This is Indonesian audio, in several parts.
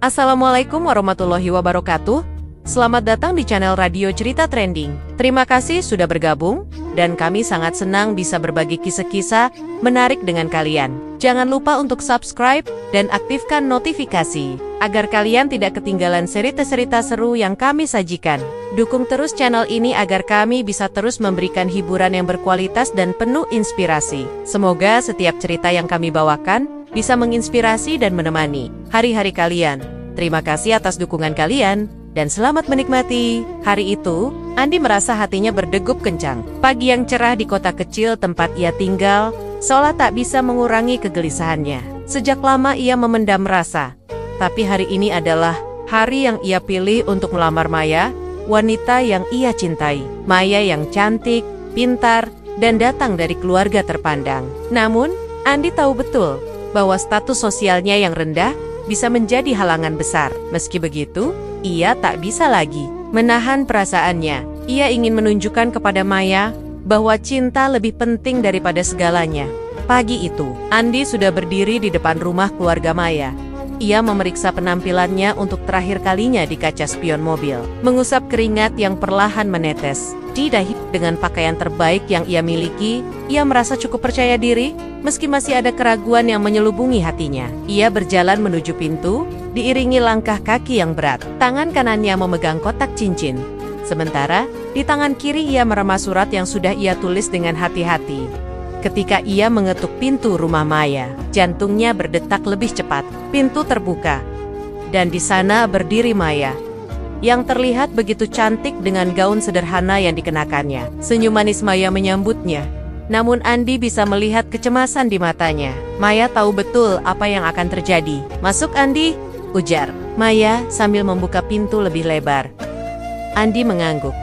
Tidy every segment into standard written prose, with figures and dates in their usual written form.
Assalamualaikum warahmatullahi wabarakatuh. Selamat datang di channel Radio Cerita Trending. Terima kasih sudah bergabung, dan kami sangat senang bisa berbagi kisah-kisah menarik dengan kalian. Jangan lupa untuk subscribe dan aktifkan notifikasi, agar kalian tidak ketinggalan cerita-cerita seru yang kami sajikan. Dukung terus channel ini agar kami bisa terus memberikan hiburan yang berkualitas dan penuh inspirasi. Semoga setiap cerita yang kami bawakan bisa menginspirasi dan menemani hari-hari kalian. Terima kasih atas dukungan kalian, dan selamat menikmati. Hari itu, Andi merasa hatinya berdegup kencang. Pagi yang cerah di kota kecil tempat ia tinggal, seolah tak bisa mengurangi kegelisahannya. Sejak lama ia memendam rasa, tapi hari ini adalah hari yang ia pilih untuk melamar Maya, wanita yang ia cintai. Maya yang cantik, pintar, dan datang dari keluarga terpandang. Namun, Andi tahu betul bahwa status sosialnya yang rendah bisa menjadi halangan besar. Meski begitu, ia tak bisa lagi menahan perasaannya. Ia ingin menunjukkan kepada Maya bahwa cinta lebih penting daripada segalanya. Pagi itu, Andi sudah berdiri di depan rumah keluarga Maya. Ia memeriksa penampilannya untuk terakhir kalinya di kaca spion mobil. Mengusap keringat yang perlahan menetes di dahi. Dengan pakaian terbaik yang ia miliki, ia merasa cukup percaya diri, meski masih ada keraguan yang menyelubungi hatinya. Ia berjalan menuju pintu, diiringi langkah kaki yang berat. Tangan kanannya memegang kotak cincin, sementara di tangan kiri ia meremas surat yang sudah ia tulis dengan hati-hati. Ketika ia mengetuk pintu rumah Maya, jantungnya berdetak lebih cepat. Pintu terbuka, dan di sana berdiri Maya, yang terlihat begitu cantik dengan gaun sederhana yang dikenakannya. Senyum manis Maya menyambutnya, namun Andi bisa melihat kecemasan di matanya. Maya tahu betul apa yang akan terjadi. "Masuk, Andi," ujar Maya sambil membuka pintu lebih lebar. Andi mengangguk,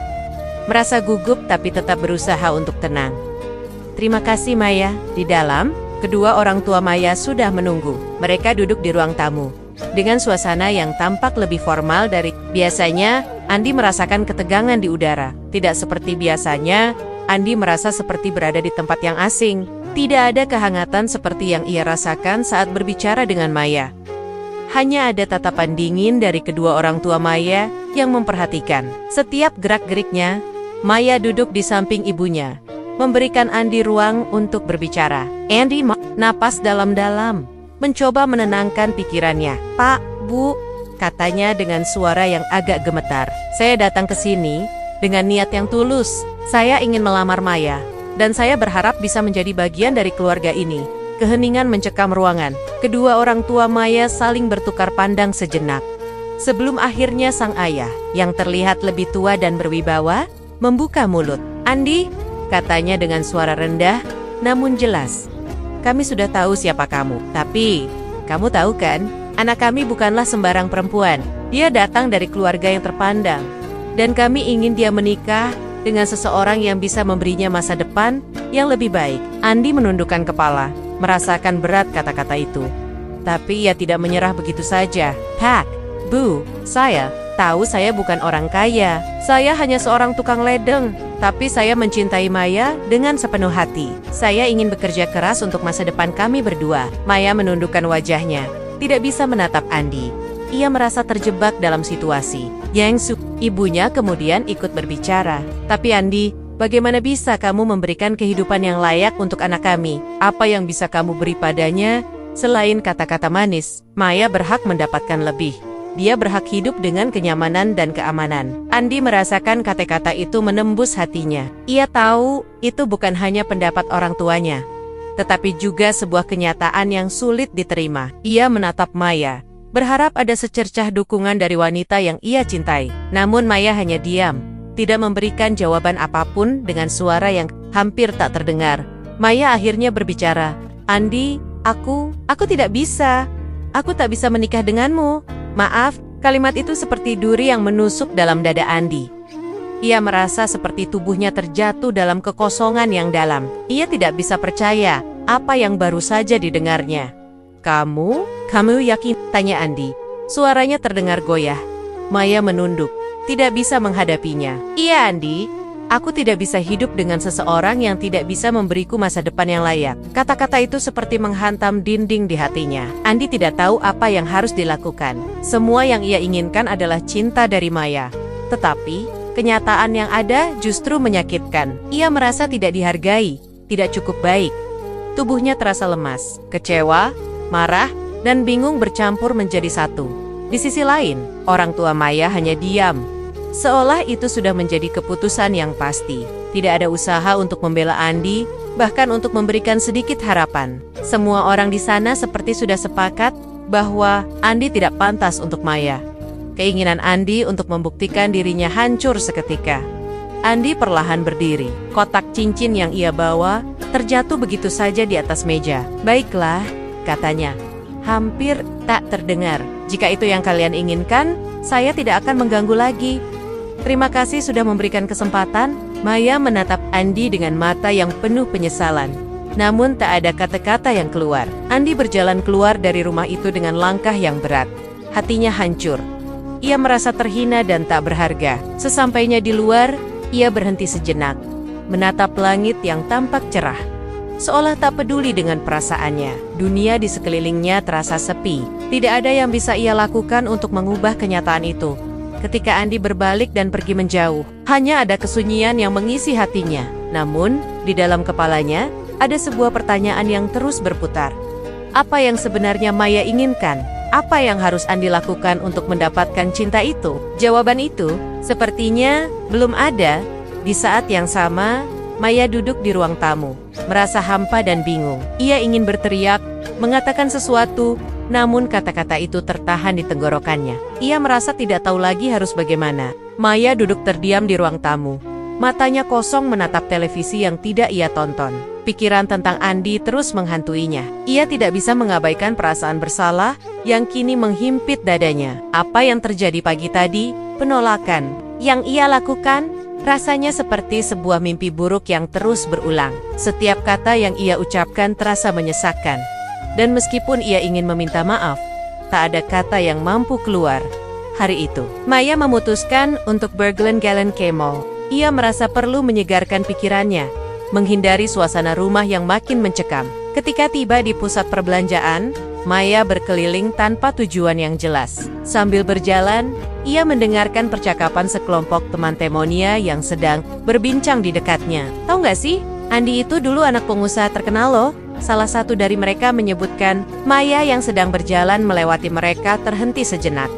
merasa gugup tapi tetap berusaha untuk tenang. "Terima kasih, Maya." Di dalam, kedua orang tua Maya sudah menunggu. Mereka duduk di ruang tamu dengan suasana yang tampak lebih formal dari biasanya. Andi merasakan ketegangan di udara. Tidak seperti biasanya, Andi merasa seperti berada di tempat yang asing. Tidak ada kehangatan seperti yang ia rasakan saat berbicara dengan Maya. Hanya ada tatapan dingin dari kedua orang tua Maya yang memperhatikan setiap gerak-geriknya. Maya duduk di samping ibunya, memberikan Andi ruang untuk berbicara. Andi napas dalam-dalam, mencoba menenangkan pikirannya. "Pak, Bu," katanya dengan suara yang agak gemetar. "Saya datang ke sini dengan niat yang tulus. Saya ingin melamar Maya, dan saya berharap bisa menjadi bagian dari keluarga ini." Keheningan mencekam ruangan. Kedua orang tua Maya saling bertukar pandang sejenak, sebelum akhirnya sang ayah, yang terlihat lebih tua dan berwibawa, membuka mulut. "Andi," katanya dengan suara rendah, namun jelas, "kami sudah tahu siapa kamu. Tapi, kamu tahu kan, anak kami bukanlah sembarang perempuan. Dia datang dari keluarga yang terpandang, dan kami ingin dia menikah dengan seseorang yang bisa memberinya masa depan yang lebih baik." Andi menundukkan kepala, merasakan berat kata-kata itu. Tapi ia tidak menyerah begitu saja. "Pak, Bu, saya tahu saya bukan orang kaya. Saya hanya seorang tukang ledeng. Tapi saya mencintai Maya dengan sepenuh hati. Saya ingin bekerja keras untuk masa depan kami berdua." Maya menundukkan wajahnya, tidak bisa menatap Andi. Ia merasa terjebak dalam situasi. Ibunya kemudian ikut berbicara. "Tapi Andi, bagaimana bisa kamu memberikan kehidupan yang layak untuk anak kami? Apa yang bisa kamu beri padanya selain kata-kata manis? Maya berhak mendapatkan lebih. Dia berhak hidup dengan kenyamanan dan keamanan." Andi merasakan kata-kata itu menembus hatinya. Ia tahu itu bukan hanya pendapat orang tuanya, tetapi juga sebuah kenyataan yang sulit diterima. Ia menatap Maya, berharap ada secercah dukungan dari wanita yang ia cintai. Namun Maya hanya diam, tidak memberikan jawaban apapun. Dengan suara yang hampir tak terdengar, Maya akhirnya berbicara. "Andi, aku tidak bisa. Aku tak bisa menikah denganmu." "Maaf." Kalimat itu seperti duri yang menusuk dalam dada Andi. Ia merasa seperti tubuhnya terjatuh dalam kekosongan yang dalam. Ia tidak bisa percaya apa yang baru saja didengarnya. Kamu yakin?" tanya Andi. Suaranya terdengar goyah. Maya menunduk, tidak bisa menghadapinya. "Iya, Andi. Aku tidak bisa hidup dengan seseorang yang tidak bisa memberiku masa depan yang layak. Kata-kata itu seperti menghantam dinding di hatinya. Andi tidak tahu apa yang harus dilakukan. Semua yang ia inginkan adalah cinta dari Maya. Tetapi, kenyataan yang ada justru menyakitkan. Ia merasa tidak dihargai, tidak cukup baik. Tubuhnya terasa lemas, kecewa, marah, dan bingung bercampur menjadi satu. Di sisi lain, orang tua Maya hanya diam. Seolah itu sudah menjadi keputusan yang pasti. Tidak ada usaha untuk membela Andi, bahkan untuk memberikan sedikit harapan. Semua orang di sana seperti sudah sepakat bahwa Andi tidak pantas untuk Maya. Keinginan Andi untuk membuktikan dirinya hancur seketika. Andi perlahan berdiri. Kotak cincin yang ia bawa terjatuh begitu saja di atas meja. "Baiklah," katanya. Hampir tak terdengar. "Jika itu yang kalian inginkan, saya tidak akan mengganggu lagi. Terima kasih sudah memberikan kesempatan." Maya menatap Andi dengan mata yang penuh penyesalan. Namun tak ada kata-kata yang keluar. Andi berjalan keluar dari rumah itu dengan langkah yang berat. Hatinya hancur. Ia merasa terhina dan tak berharga. Sesampainya di luar, ia berhenti sejenak, menatap langit yang tampak cerah. Seolah tak peduli dengan perasaannya. Dunia di sekelilingnya terasa sepi. Tidak ada yang bisa ia lakukan untuk mengubah kenyataan itu. Ketika Andi berbalik dan pergi menjauh, hanya ada kesunyian yang mengisi hatinya. Namun, di dalam kepalanya, ada sebuah pertanyaan yang terus berputar. Apa yang sebenarnya Maya inginkan? Apa yang harus Andi lakukan untuk mendapatkan cinta itu? Jawaban itu, sepertinya, belum ada. Di saat yang sama, Maya duduk di ruang tamu, merasa hampa dan bingung. Ia ingin berteriak, mengatakan sesuatu, namun kata-kata itu tertahan di tenggorokannya. Ia merasa tidak tahu lagi harus bagaimana. Maya duduk terdiam di ruang tamu. Matanya kosong menatap televisi yang tidak ia tonton. Pikiran tentang Andi terus menghantuinya. Ia tidak bisa mengabaikan perasaan bersalah yang kini menghimpit dadanya. Apa yang terjadi pagi tadi? Penolakan yang ia lakukan rasanya seperti sebuah mimpi buruk yang terus berulang. Setiap kata yang ia ucapkan terasa menyesakkan. Dan meskipun ia ingin meminta maaf, tak ada kata yang mampu keluar. Hari itu, Maya memutuskan untuk berjalan-jalan ke mall. Ia merasa perlu menyegarkan pikirannya, menghindari suasana rumah yang makin mencekam. Ketika tiba di pusat perbelanjaan, Maya berkeliling tanpa tujuan yang jelas. Sambil berjalan, ia mendengarkan percakapan sekelompok teman Temonia yang sedang berbincang di dekatnya. "Tahu nggak sih, Andi itu dulu anak pengusaha terkenal loh." Salah satu dari mereka menyebutkan. Maya yang sedang berjalan melewati mereka terhenti sejenak.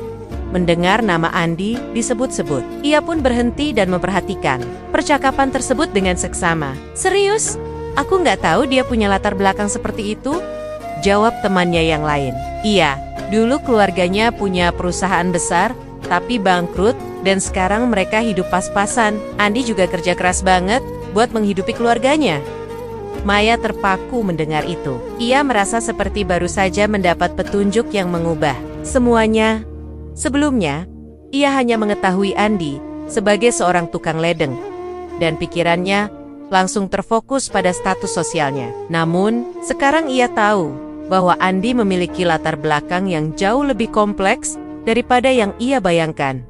Mendengar nama Andi disebut-sebut, ia pun berhenti dan memperhatikan percakapan tersebut dengan seksama. "Serius? Aku nggak tahu dia punya latar belakang seperti itu," jawab temannya yang lain. "Iya, dulu keluarganya punya perusahaan besar, tapi bangkrut, dan sekarang mereka hidup pas-pasan. Andi juga kerja keras banget buat menghidupi keluarganya." Maya terpaku mendengar itu. Ia merasa seperti baru saja mendapat petunjuk yang mengubah semuanya. Sebelumnya, ia hanya mengetahui Andi sebagai seorang tukang ledeng, dan pikirannya langsung terfokus pada status sosialnya. Namun, sekarang ia tahu bahwa Andi memiliki latar belakang yang jauh lebih kompleks daripada yang ia bayangkan.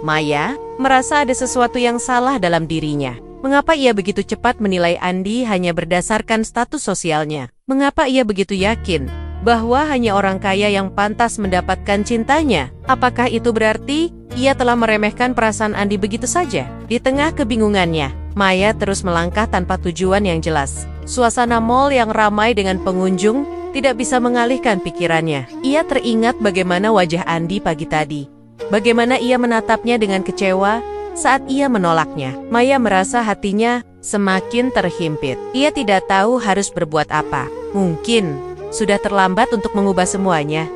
Maya merasa ada sesuatu yang salah dalam dirinya. Mengapa ia begitu cepat menilai Andi hanya berdasarkan status sosialnya? Mengapa ia begitu yakin bahwa hanya orang kaya yang pantas mendapatkan cintanya? Apakah itu berarti ia telah meremehkan perasaan Andi begitu saja? Di tengah kebingungannya, Maya terus melangkah tanpa tujuan yang jelas. Suasana mall yang ramai dengan pengunjung tidak bisa mengalihkan pikirannya. Ia teringat bagaimana wajah Andi pagi tadi. Bagaimana ia menatapnya dengan kecewa saat ia menolaknya. Maya merasa hatinya semakin terhimpit. Ia tidak tahu harus berbuat apa. Mungkin sudah terlambat untuk mengubah semuanya.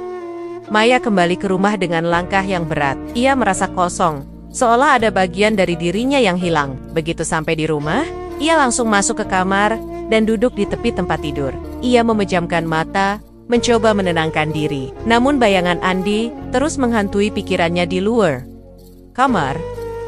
Maya kembali ke rumah dengan langkah yang berat. Ia merasa kosong, seolah ada bagian dari dirinya yang hilang. Begitu sampai di rumah, ia langsung masuk ke kamar dan duduk di tepi tempat tidur. Ia memejamkan mata, mencoba menenangkan diri. Namun bayangan Andi terus menghantui pikirannya di luar kamar.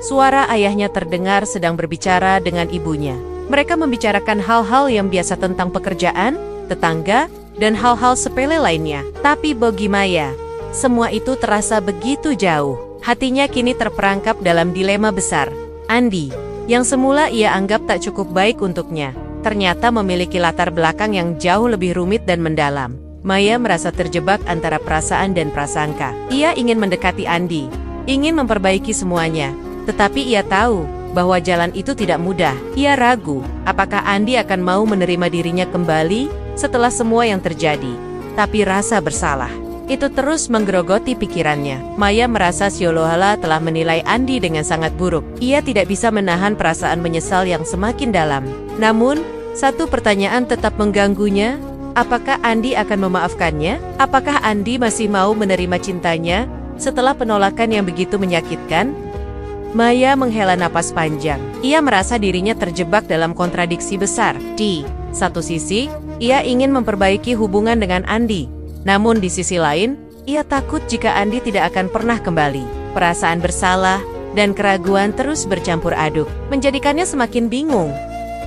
Suara ayahnya terdengar sedang berbicara dengan ibunya. Mereka membicarakan hal-hal yang biasa tentang pekerjaan, tetangga, dan hal-hal sepele lainnya. Tapi bagi Maya, semua itu terasa begitu jauh. Hatinya kini terperangkap dalam dilema besar. Andi, yang semula ia anggap tak cukup baik untuknya, ternyata memiliki latar belakang yang jauh lebih rumit dan mendalam. Maya merasa terjebak antara perasaan dan prasangka. Ia ingin mendekati Andi, ingin memperbaiki semuanya, tetapi ia tahu bahwa jalan itu tidak mudah. Ia ragu, apakah Andi akan mau menerima dirinya kembali setelah semua yang terjadi. Tapi rasa bersalah itu terus menggerogoti pikirannya. Maya merasa seolah-olah telah menilai Andi dengan sangat buruk. Ia tidak bisa menahan perasaan menyesal yang semakin dalam. Namun, satu pertanyaan tetap mengganggunya. Apakah Andi akan memaafkannya? Apakah Andi masih mau menerima cintanya setelah penolakan yang begitu menyakitkan? Maya menghela napas panjang. Ia merasa dirinya terjebak dalam kontradiksi besar. Di satu sisi, ia ingin memperbaiki hubungan dengan Andi. Namun di sisi lain, ia takut jika Andi tidak akan pernah kembali. Perasaan bersalah dan keraguan terus bercampur aduk, menjadikannya semakin bingung.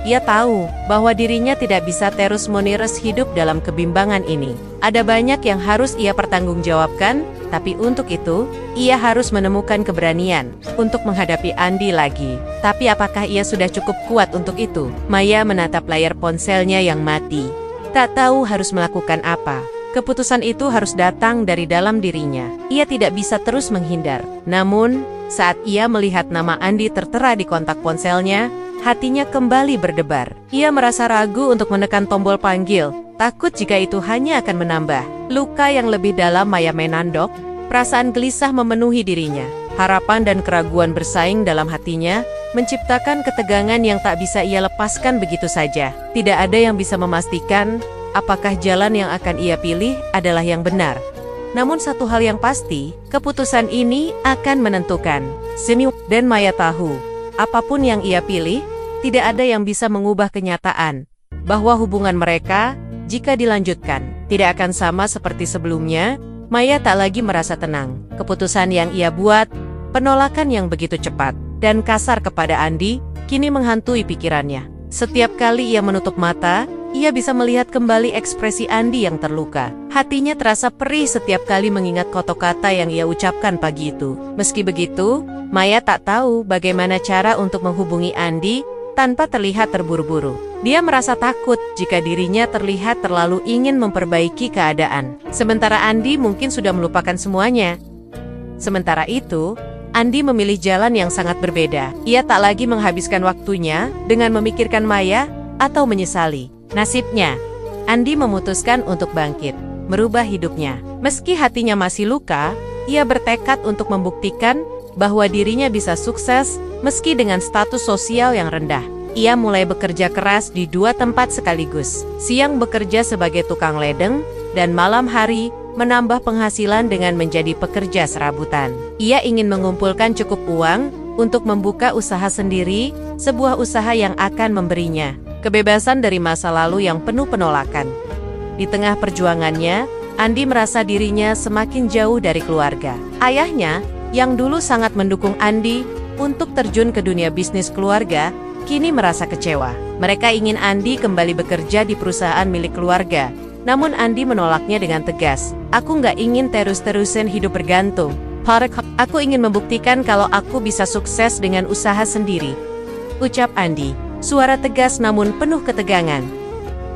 Ia tahu bahwa dirinya tidak bisa terus-menerus hidup dalam kebimbangan ini. Ada banyak yang harus ia pertanggungjawabkan, tapi untuk itu, ia harus menemukan keberanian untuk menghadapi Andi lagi. Tapi apakah ia sudah cukup kuat untuk itu? Maya menatap layar ponselnya yang mati. Tak tahu harus melakukan apa. Keputusan itu harus datang dari dalam dirinya. Ia tidak bisa terus menghindar. Namun, saat ia melihat nama Andi tertera di kontak ponselnya, hatinya kembali berdebar. Ia merasa ragu untuk menekan tombol panggil, takut jika itu hanya akan menambah luka yang lebih dalam. Maya menandok, perasaan gelisah memenuhi dirinya. Harapan dan keraguan bersaing dalam hatinya, menciptakan ketegangan yang tak bisa ia lepaskan begitu saja. Tidak ada yang bisa memastikan apakah jalan yang akan ia pilih adalah yang benar. Namun satu hal yang pasti, keputusan ini akan menentukan. Dan Maya tahu, apapun yang ia pilih, tidak ada yang bisa mengubah kenyataan bahwa hubungan mereka, jika dilanjutkan, tidak akan sama seperti sebelumnya. Maya tak lagi merasa tenang. Keputusan yang ia buat, penolakan yang begitu cepat dan kasar kepada Andi, kini menghantui pikirannya. Setiap kali ia menutup mata, ia bisa melihat kembali ekspresi Andi yang terluka. Hatinya terasa perih setiap kali mengingat kata-kata yang ia ucapkan pagi itu. Meski begitu, Maya tak tahu bagaimana cara untuk menghubungi Andi tanpa terlihat terburu-buru. Dia merasa takut jika dirinya terlihat terlalu ingin memperbaiki keadaan. Sementara Andi mungkin sudah melupakan semuanya. Sementara itu, Andi memilih jalan yang sangat berbeda. Ia tak lagi menghabiskan waktunya dengan memikirkan Maya atau menyesali nasibnya. Andi memutuskan untuk bangkit, merubah hidupnya. Meski hatinya masih luka, ia bertekad untuk membuktikan bahwa dirinya bisa sukses meski dengan status sosial yang rendah. Ia mulai bekerja keras di 2 tempat sekaligus. Siang bekerja sebagai tukang ledeng, dan malam hari menambah penghasilan dengan menjadi pekerja serabutan. Ia ingin mengumpulkan cukup uang untuk membuka usaha sendiri, sebuah usaha yang akan memberinya kebebasan dari masa lalu yang penuh penolakan. Di tengah perjuangannya, Andi merasa dirinya semakin jauh dari keluarga. Ayahnya, yang dulu sangat mendukung Andi untuk terjun ke dunia bisnis keluarga, kini merasa kecewa. Mereka ingin Andi kembali bekerja di perusahaan milik keluarga. Namun Andi menolaknya dengan tegas. Aku nggak ingin terus-terusan hidup bergantung. Aku ingin membuktikan kalau aku bisa sukses dengan usaha sendiri, ucap Andi. Suara tegas namun penuh ketegangan.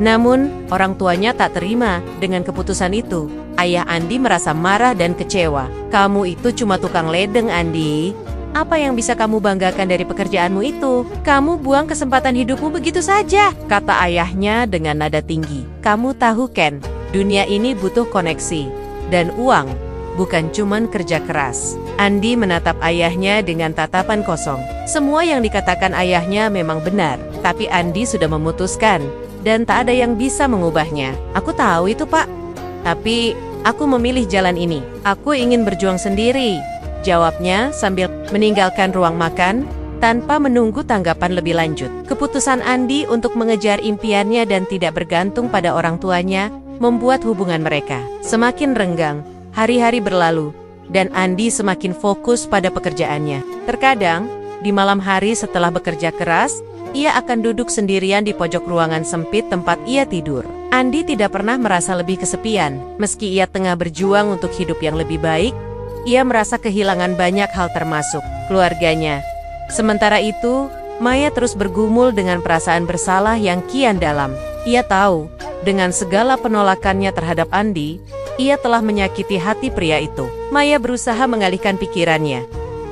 Namun, orang tuanya tak terima dengan keputusan itu. Ayah Andi merasa marah dan kecewa. Kamu itu cuma tukang ledeng, Andi. Apa yang bisa kamu banggakan dari pekerjaanmu itu? Kamu buang kesempatan hidupmu begitu saja, kata ayahnya dengan nada tinggi. Kamu tahu, Ken, dunia ini butuh koneksi dan uang, bukan cuman kerja keras. Andi menatap ayahnya dengan tatapan kosong. Semua yang dikatakan ayahnya memang benar, tapi Andi sudah memutuskan, dan tak ada yang bisa mengubahnya. Aku tahu itu, Pak. Tapi, aku memilih jalan ini. Aku ingin berjuang sendiri, jawabnya sambil meninggalkan ruang makan, tanpa menunggu tanggapan lebih lanjut. Keputusan Andi untuk mengejar impiannya dan tidak bergantung pada orang tuanya, membuat hubungan mereka semakin renggang. Hari-hari berlalu, dan Andi semakin fokus pada pekerjaannya. Terkadang, di malam hari setelah bekerja keras, ia akan duduk sendirian di pojok ruangan sempit tempat ia tidur. Andi tidak pernah merasa lebih kesepian. Meski ia tengah berjuang untuk hidup yang lebih baik, ia merasa kehilangan banyak hal termasuk keluarganya. Sementara itu, Maya terus bergumul dengan perasaan bersalah yang kian dalam. Ia tahu, dengan segala penolakannya terhadap Andi, ia telah menyakiti hati pria itu. Maya berusaha mengalihkan pikirannya.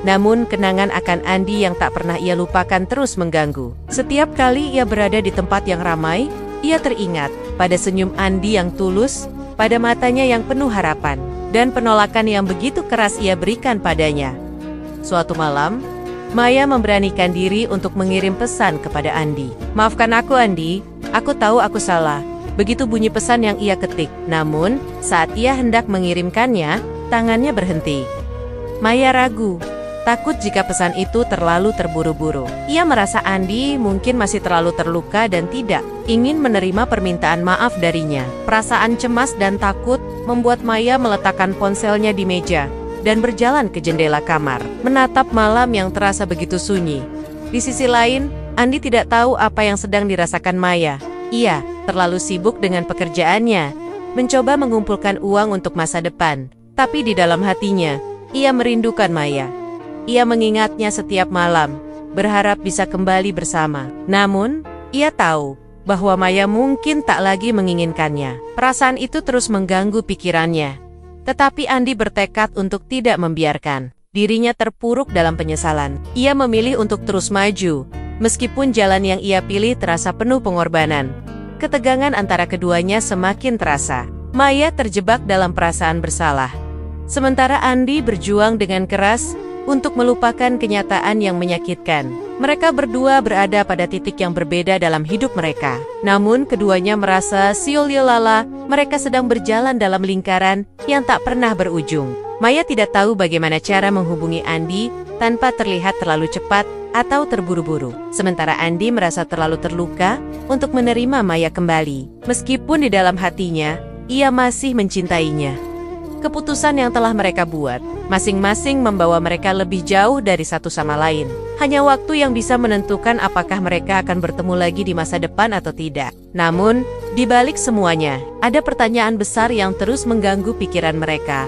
Namun kenangan akan Andi yang tak pernah ia lupakan terus mengganggu. Setiap kali ia berada di tempat yang ramai, ia teringat pada senyum Andi yang tulus, pada matanya yang penuh harapan, dan penolakan yang begitu keras ia berikan padanya. Suatu malam, Maya memberanikan diri untuk mengirim pesan kepada Andi. "Maafkan aku, Andi. Aku tahu aku salah." Begitu bunyi pesan yang ia ketik. Namun, saat ia hendak mengirimkannya, tangannya berhenti. Maya ragu, takut jika pesan itu terlalu terburu-buru. Ia merasa Andi mungkin masih terlalu terluka dan tidak ingin menerima permintaan maaf darinya. Perasaan cemas dan takut membuat Maya meletakkan ponselnya di meja dan berjalan ke jendela kamar, menatap malam yang terasa begitu sunyi. Di sisi lain, Andi tidak tahu apa yang sedang dirasakan Maya. Ia terlalu sibuk dengan pekerjaannya, mencoba mengumpulkan uang untuk masa depan. Tapi di dalam hatinya, ia merindukan Maya. Ia mengingatnya setiap malam, berharap bisa kembali bersama. Namun, ia tahu bahwa Maya mungkin tak lagi menginginkannya. Perasaan itu terus mengganggu pikirannya. Tetapi Andi bertekad untuk tidak membiarkan dirinya terpuruk dalam penyesalan. Ia memilih untuk terus maju, meskipun jalan yang ia pilih terasa penuh pengorbanan. Ketegangan antara keduanya semakin terasa. Maya terjebak dalam perasaan bersalah, sementara Andi berjuang dengan keras untuk melupakan kenyataan yang menyakitkan. Mereka berdua berada pada titik yang berbeda dalam hidup mereka. Namun keduanya merasa siul-lala, mereka sedang berjalan dalam lingkaran yang tak pernah berujung. Maya tidak tahu bagaimana cara menghubungi Andi tanpa terlihat terlalu cepat atau terburu-buru. Sementara Andi merasa terlalu terluka untuk menerima Maya kembali. Meskipun di dalam hatinya, ia masih mencintainya. Keputusan yang telah mereka buat, masing-masing membawa mereka lebih jauh dari satu sama lain. Hanya waktu yang bisa menentukan apakah mereka akan bertemu lagi di masa depan atau tidak. Namun, di balik semuanya, ada pertanyaan besar yang terus mengganggu pikiran mereka.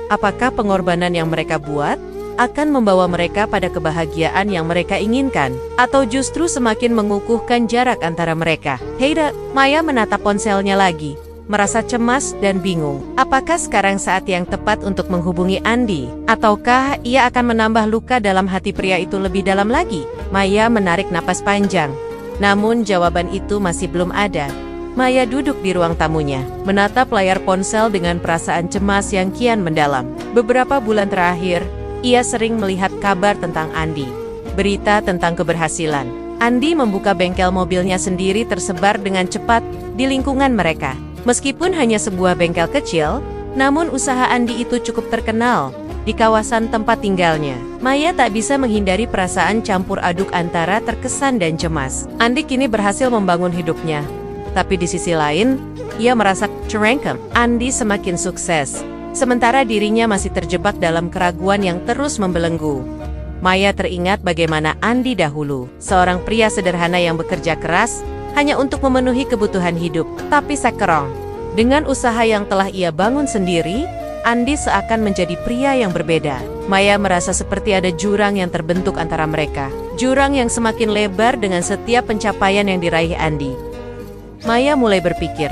Apakah pengorbanan yang mereka buat akan membawa mereka pada kebahagiaan yang mereka inginkan? Atau justru semakin mengukuhkan jarak antara mereka? Heida, Maya menatap ponselnya lagi, merasa cemas dan bingung. Apakah sekarang saat yang tepat untuk menghubungi Andi? Ataukah ia akan menambah luka dalam hati pria itu lebih dalam lagi? Maya menarik napas panjang. Namun jawaban itu masih belum ada. Maya duduk di ruang tamunya, menatap layar ponsel dengan perasaan cemas yang kian mendalam. Beberapa bulan terakhir, ia sering melihat kabar tentang Andi, berita tentang keberhasilan. Andi membuka bengkel mobilnya sendiri tersebar dengan cepat di lingkungan mereka. Meskipun hanya sebuah bengkel kecil, namun usaha Andi itu cukup terkenal di kawasan tempat tinggalnya. Maya tak bisa menghindari perasaan campur aduk antara terkesan dan cemas. Andi kini berhasil membangun hidupnya, tapi di sisi lain, ia merasa cerengkem. Andi semakin sukses, sementara dirinya masih terjebak dalam keraguan yang terus membelenggu. Maya teringat bagaimana Andi dahulu, seorang pria sederhana yang bekerja keras hanya untuk memenuhi kebutuhan hidup. Tapi sekarang, dengan usaha yang telah ia bangun sendiri, Andi seakan menjadi pria yang berbeda. Maya merasa seperti ada jurang yang terbentuk antara mereka. Jurang yang semakin lebar dengan setiap pencapaian yang diraih Andi. Maya mulai berpikir,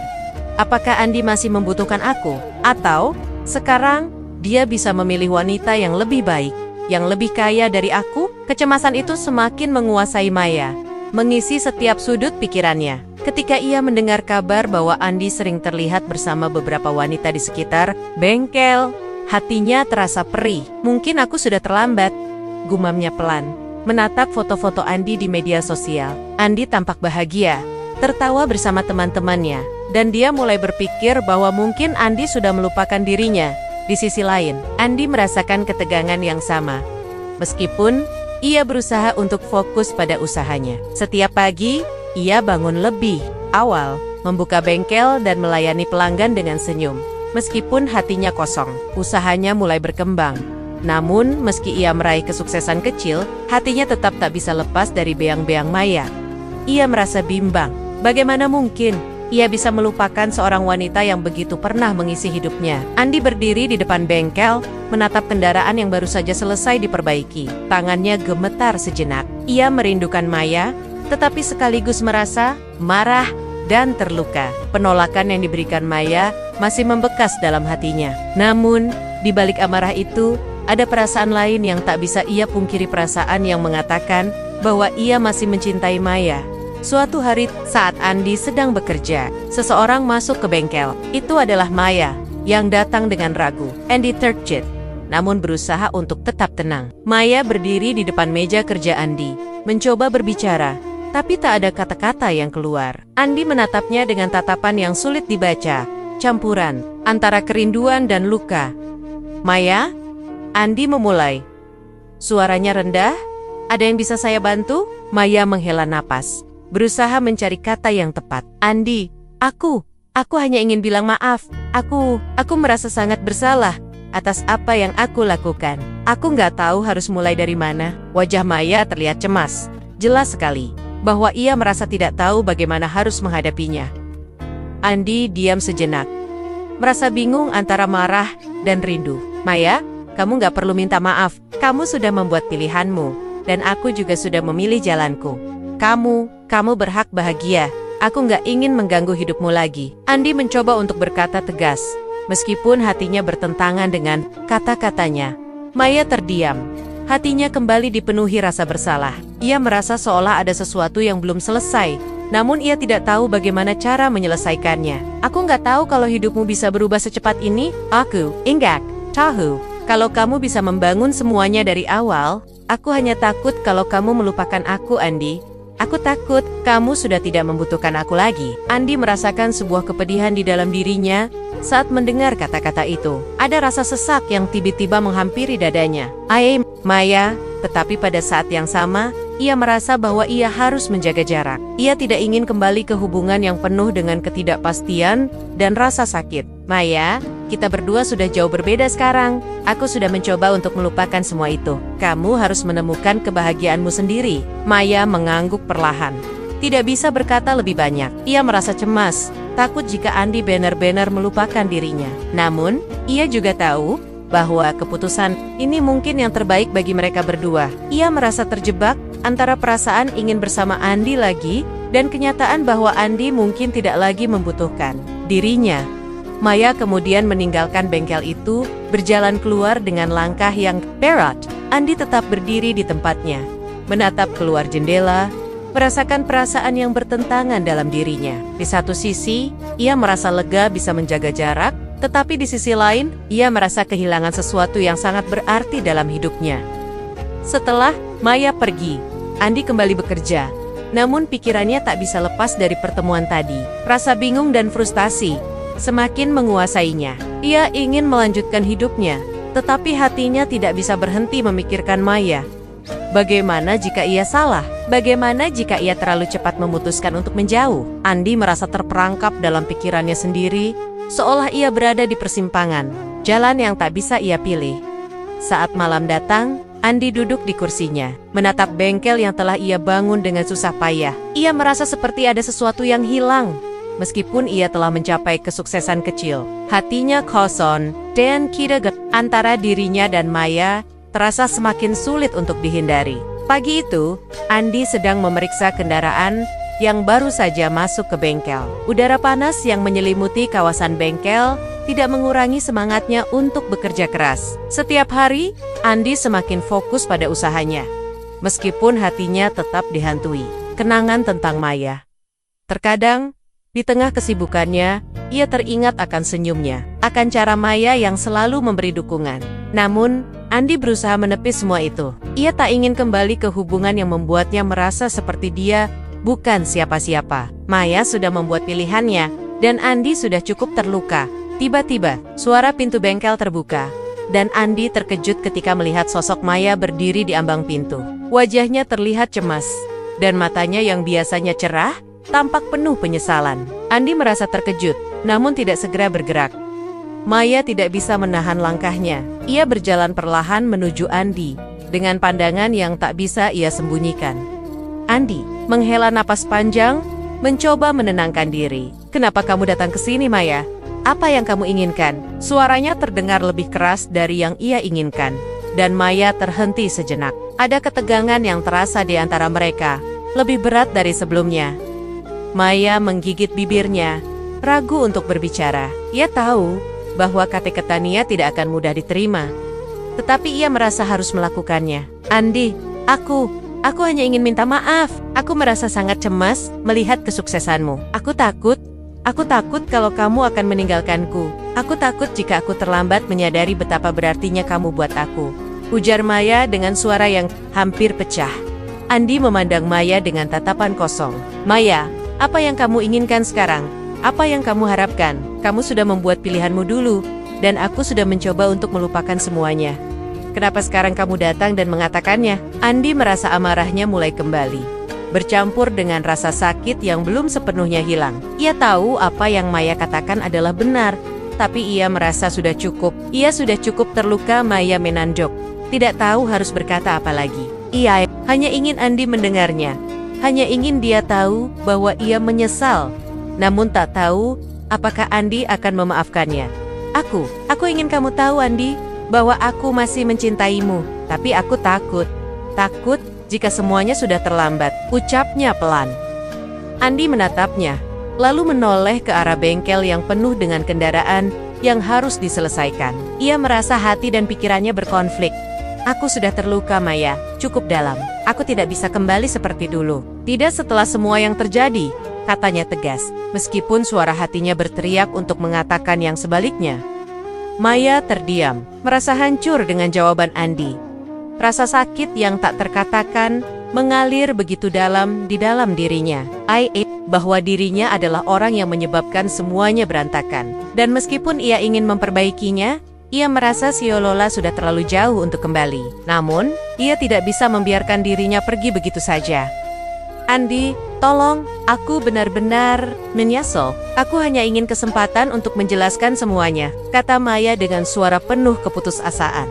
apakah Andi masih membutuhkan aku? Atau, sekarang, dia bisa memilih wanita yang lebih baik, yang lebih kaya dari aku? Kecemasan itu semakin menguasai Maya, mengisi setiap sudut pikirannya. Ketika ia mendengar kabar bahwa Andi sering terlihat bersama beberapa wanita di sekitar bengkel, hatinya terasa perih. Mungkin aku sudah terlambat, gumamnya pelan, menatap foto-foto Andi di media sosial. Andi tampak bahagia, tertawa bersama teman-temannya, dan dia mulai berpikir bahwa mungkin Andi sudah melupakan dirinya. Di sisi lain, Andi merasakan ketegangan yang sama. Meskipun ia berusaha untuk fokus pada usahanya. Setiap pagi, ia bangun lebih awal, membuka bengkel dan melayani pelanggan dengan senyum. Meskipun hatinya kosong, usahanya mulai berkembang. Namun, meski ia meraih kesuksesan kecil, hatinya tetap tak bisa lepas dari beang-beang Maya. Ia merasa bimbang. Bagaimana mungkin ia bisa melupakan seorang wanita yang begitu pernah mengisi hidupnya. Andi berdiri di depan bengkel, menatap kendaraan yang baru saja selesai diperbaiki. Tangannya gemetar sejenak. Ia merindukan Maya, tetapi sekaligus merasa marah dan terluka. Penolakan yang diberikan Maya masih membekas dalam hatinya. Namun, di balik amarah itu, ada perasaan lain yang tak bisa ia pungkiri, perasaan yang mengatakan bahwa ia masih mencintai Maya. Suatu hari saat Andi sedang bekerja, seseorang masuk ke bengkel. Itu adalah Maya yang datang dengan ragu. Andi terkejut, namun berusaha untuk tetap tenang. Maya berdiri di depan meja kerja Andi, mencoba berbicara, tapi tak ada kata-kata yang keluar. Andi menatapnya dengan tatapan yang sulit dibaca, campuran antara kerinduan dan luka. "Maya?" Andi memulai. Suaranya rendah. "Ada yang bisa saya bantu?" Maya menghela napas, berusaha mencari kata yang tepat. "Andi, aku hanya ingin bilang maaf. Aku merasa sangat bersalah atas apa yang aku lakukan. Aku nggak tahu harus mulai dari mana." Wajah Maya terlihat cemas. Jelas sekali bahwa ia merasa tidak tahu bagaimana harus menghadapinya. Andi diam sejenak, merasa bingung antara marah dan rindu. "Maya, kamu nggak perlu minta maaf. Kamu sudah membuat pilihanmu, dan aku juga sudah memilih jalanku. Kamu berhak bahagia. Aku nggak ingin mengganggu hidupmu lagi." Andi mencoba untuk berkata tegas, meskipun hatinya bertentangan dengan kata-katanya. Maya terdiam. Hatinya kembali dipenuhi rasa bersalah. Ia merasa seolah ada sesuatu yang belum selesai, namun ia tidak tahu bagaimana cara menyelesaikannya. "Aku nggak tahu kalau hidupmu bisa berubah secepat ini. Aku enggak tahu kalau kamu bisa membangun semuanya dari awal. Aku hanya takut kalau kamu melupakan aku, Andi. Aku takut kamu sudah tidak membutuhkan aku lagi." Andi merasakan sebuah kepedihan di dalam dirinya saat mendengar kata-kata itu. Ada rasa sesak yang tiba-tiba menghampiri dadanya. Maya, tetapi pada saat yang sama, ia merasa bahwa ia harus menjaga jarak. Ia tidak ingin kembali ke hubungan yang penuh dengan ketidakpastian dan rasa sakit. "Maya, kita berdua sudah jauh berbeda sekarang. Aku sudah mencoba untuk melupakan semua itu. Kamu harus menemukan kebahagiaanmu sendiri." Maya mengangguk perlahan. Tidak bisa berkata lebih banyak. Ia merasa cemas, takut jika Andi benar-benar melupakan dirinya. Namun, ia juga tahu bahwa keputusan ini mungkin yang terbaik bagi mereka berdua. Ia merasa terjebak antara perasaan ingin bersama Andi lagi dan kenyataan bahwa Andi mungkin tidak lagi membutuhkan dirinya. Maya kemudian meninggalkan bengkel itu, berjalan keluar dengan langkah yang berat. Andi tetap berdiri di tempatnya, menatap keluar jendela, merasakan perasaan yang bertentangan dalam dirinya. Di satu sisi, ia merasa lega bisa menjaga jarak, tetapi di sisi lain, ia merasa kehilangan sesuatu yang sangat berarti dalam hidupnya. Setelah Maya pergi, Andi kembali bekerja. Namun pikirannya tak bisa lepas dari pertemuan tadi. Rasa bingung dan frustasi semakin menguasainya. Ia ingin melanjutkan hidupnya, tetapi hatinya tidak bisa berhenti memikirkan Maya. Bagaimana jika ia salah? Bagaimana jika ia terlalu cepat memutuskan untuk menjauh? Andi merasa terperangkap dalam pikirannya sendiri, seolah ia berada di persimpangan, jalan yang tak bisa ia pilih. Saat malam datang, Andi duduk di kursinya, menatap bengkel yang telah ia bangun dengan susah payah. Ia merasa seperti ada sesuatu yang hilang, meskipun ia telah mencapai kesuksesan kecil. Hatinya kosong, dan kira-kira antara dirinya dan Maya terasa semakin sulit untuk dihindari. Pagi itu, Andi sedang memeriksa kendaraan yang baru saja masuk ke bengkel. Udara panas yang menyelimuti kawasan bengkel tidak mengurangi semangatnya untuk bekerja keras. Setiap hari, Andi semakin fokus pada usahanya, meskipun hatinya tetap dihantui kenangan tentang Maya. Terkadang, di tengah kesibukannya, ia teringat akan senyumnya, akan cara Maya yang selalu memberi dukungan. Namun, Andi berusaha menepis semua itu. Ia tak ingin kembali ke hubungan yang membuatnya merasa seperti dia bukan siapa-siapa. Maya sudah membuat pilihannya, dan Andi sudah cukup terluka. Tiba-tiba, suara pintu bengkel terbuka, dan Andi terkejut ketika melihat sosok Maya berdiri di ambang pintu. Wajahnya terlihat cemas, dan matanya yang biasanya cerah tampak penuh penyesalan. Andi merasa terkejut, namun tidak segera bergerak. Maya tidak bisa menahan langkahnya. Ia berjalan perlahan menuju Andi, dengan pandangan yang tak bisa ia sembunyikan. Andi menghela napas panjang, mencoba menenangkan diri. kenapa kamu datang ke sini, Maya? Apa yang kamu inginkan? Suaranya terdengar lebih keras dari yang ia inginkan. Dan Maya terhenti sejenak. Ada ketegangan yang terasa di antara mereka, lebih berat dari sebelumnya. Maya menggigit bibirnya, ragu untuk berbicara. Ia tahu bahwa kata-kata Nia tidak akan mudah diterima. Tetapi ia merasa harus melakukannya. Andi, aku hanya ingin minta maaf. Aku merasa sangat cemas melihat kesuksesanmu. Aku takut kalau kamu akan meninggalkanku. Aku takut jika aku terlambat menyadari betapa berartinya kamu buat aku. Ujar Maya dengan suara yang hampir pecah. Andi memandang Maya dengan tatapan kosong. Maya, apa yang kamu inginkan sekarang? Apa yang kamu harapkan? Kamu sudah membuat pilihanmu dulu, dan aku sudah mencoba untuk melupakan semuanya. Kenapa sekarang kamu datang dan mengatakannya? Andi merasa amarahnya mulai kembali, bercampur dengan rasa sakit yang belum sepenuhnya hilang. Ia tahu apa yang Maya katakan adalah benar, tapi ia merasa sudah cukup. Ia sudah cukup terluka. Maya menanjok, tidak tahu harus berkata apa lagi. Ia hanya ingin Andi mendengarnya, hanya ingin dia tahu bahwa ia menyesal, namun tak tahu apakah Andi akan memaafkannya. Aku ingin kamu tahu, Andi, bahwa aku masih mencintaimu, tapi aku takut jika semuanya sudah terlambat, ucapnya pelan. Andi menatapnya, lalu menoleh ke arah bengkel yang penuh dengan kendaraan yang harus diselesaikan. Ia merasa hati dan pikirannya berkonflik. Aku sudah terluka, Maya, cukup dalam. Aku tidak bisa kembali seperti dulu. Tidak setelah semua yang terjadi, katanya tegas, meskipun suara hatinya berteriak untuk mengatakan yang sebaliknya. Maya terdiam, merasa hancur dengan jawaban Andi. Rasa sakit yang tak terkatakan mengalir begitu dalam di dalam dirinya. Bahwa dirinya adalah orang yang menyebabkan semuanya berantakan. Dan meskipun ia ingin memperbaikinya, ia merasa Siolola sudah terlalu jauh untuk kembali. Namun, ia tidak bisa membiarkan dirinya pergi begitu saja. Andi, tolong, aku benar-benar menyesal. Aku hanya ingin kesempatan untuk menjelaskan semuanya, kata Maya dengan suara penuh keputusasaan.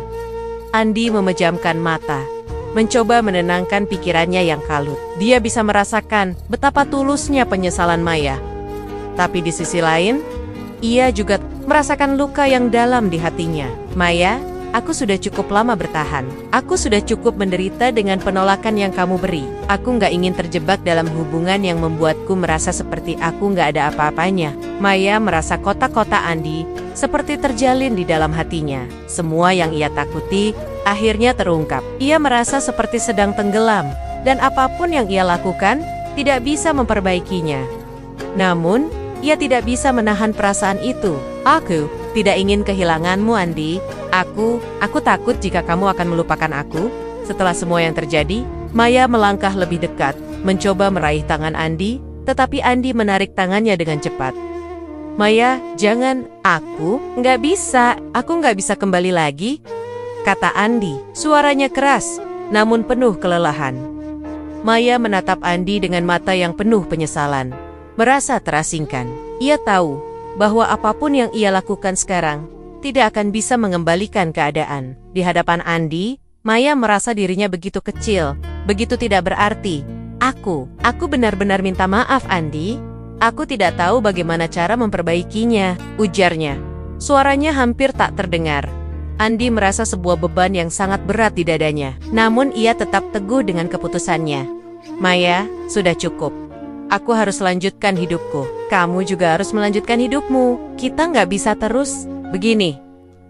Andi memejamkan mata, mencoba menenangkan pikirannya yang kalut. Dia bisa merasakan betapa tulusnya penyesalan Maya. Tapi di sisi lain, ia juga merasakan luka yang dalam di hatinya. Maya, aku sudah cukup lama bertahan. Aku sudah cukup menderita dengan penolakan yang kamu beri. Aku nggak ingin terjebak dalam hubungan yang membuatku merasa seperti aku nggak ada apa-apanya. Maya merasa kotak-kotak Andi seperti terjalin di dalam hatinya. Semua yang ia takuti akhirnya terungkap. Ia merasa seperti sedang tenggelam, dan apapun yang ia lakukan tidak bisa memperbaikinya. Namun, ia tidak bisa menahan perasaan itu. Aku tidak ingin kehilanganmu, Andi. Aku takut jika kamu akan melupakan aku. Setelah semua yang terjadi, Maya melangkah lebih dekat, mencoba meraih tangan Andi, tetapi Andi menarik tangannya dengan cepat. Maya, jangan. Aku nggak bisa kembali lagi, kata Andi. Suaranya keras, namun penuh kelelahan. Maya menatap Andi dengan mata yang penuh penyesalan, merasa terasingkan. Ia tahu bahwa apapun yang ia lakukan sekarang tidak akan bisa mengembalikan keadaan. Di hadapan Andi, Maya merasa dirinya begitu kecil, begitu tidak berarti. Aku benar-benar minta maaf, Andi. Aku tidak tahu bagaimana cara memperbaikinya, ujarnya. Suaranya hampir tak terdengar. Andi merasa sebuah beban yang sangat berat di dadanya. Namun ia tetap teguh dengan keputusannya. Maya, sudah cukup. Aku harus lanjutkan hidupku. Kamu juga harus melanjutkan hidupmu. Kita nggak bisa terus begini.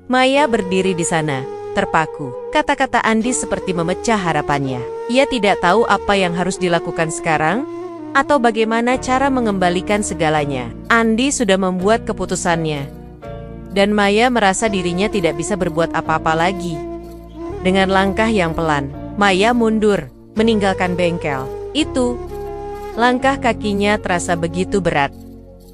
Maya berdiri di sana, terpaku. Kata-kata Andi seperti memecah harapannya. Ia tidak tahu apa yang harus dilakukan sekarang, atau bagaimana cara mengembalikan segalanya. Andi sudah membuat keputusannya, dan Maya merasa dirinya tidak bisa berbuat apa-apa lagi. Dengan langkah yang pelan, Maya mundur, meninggalkan bengkel. Langkah kakinya terasa begitu berat,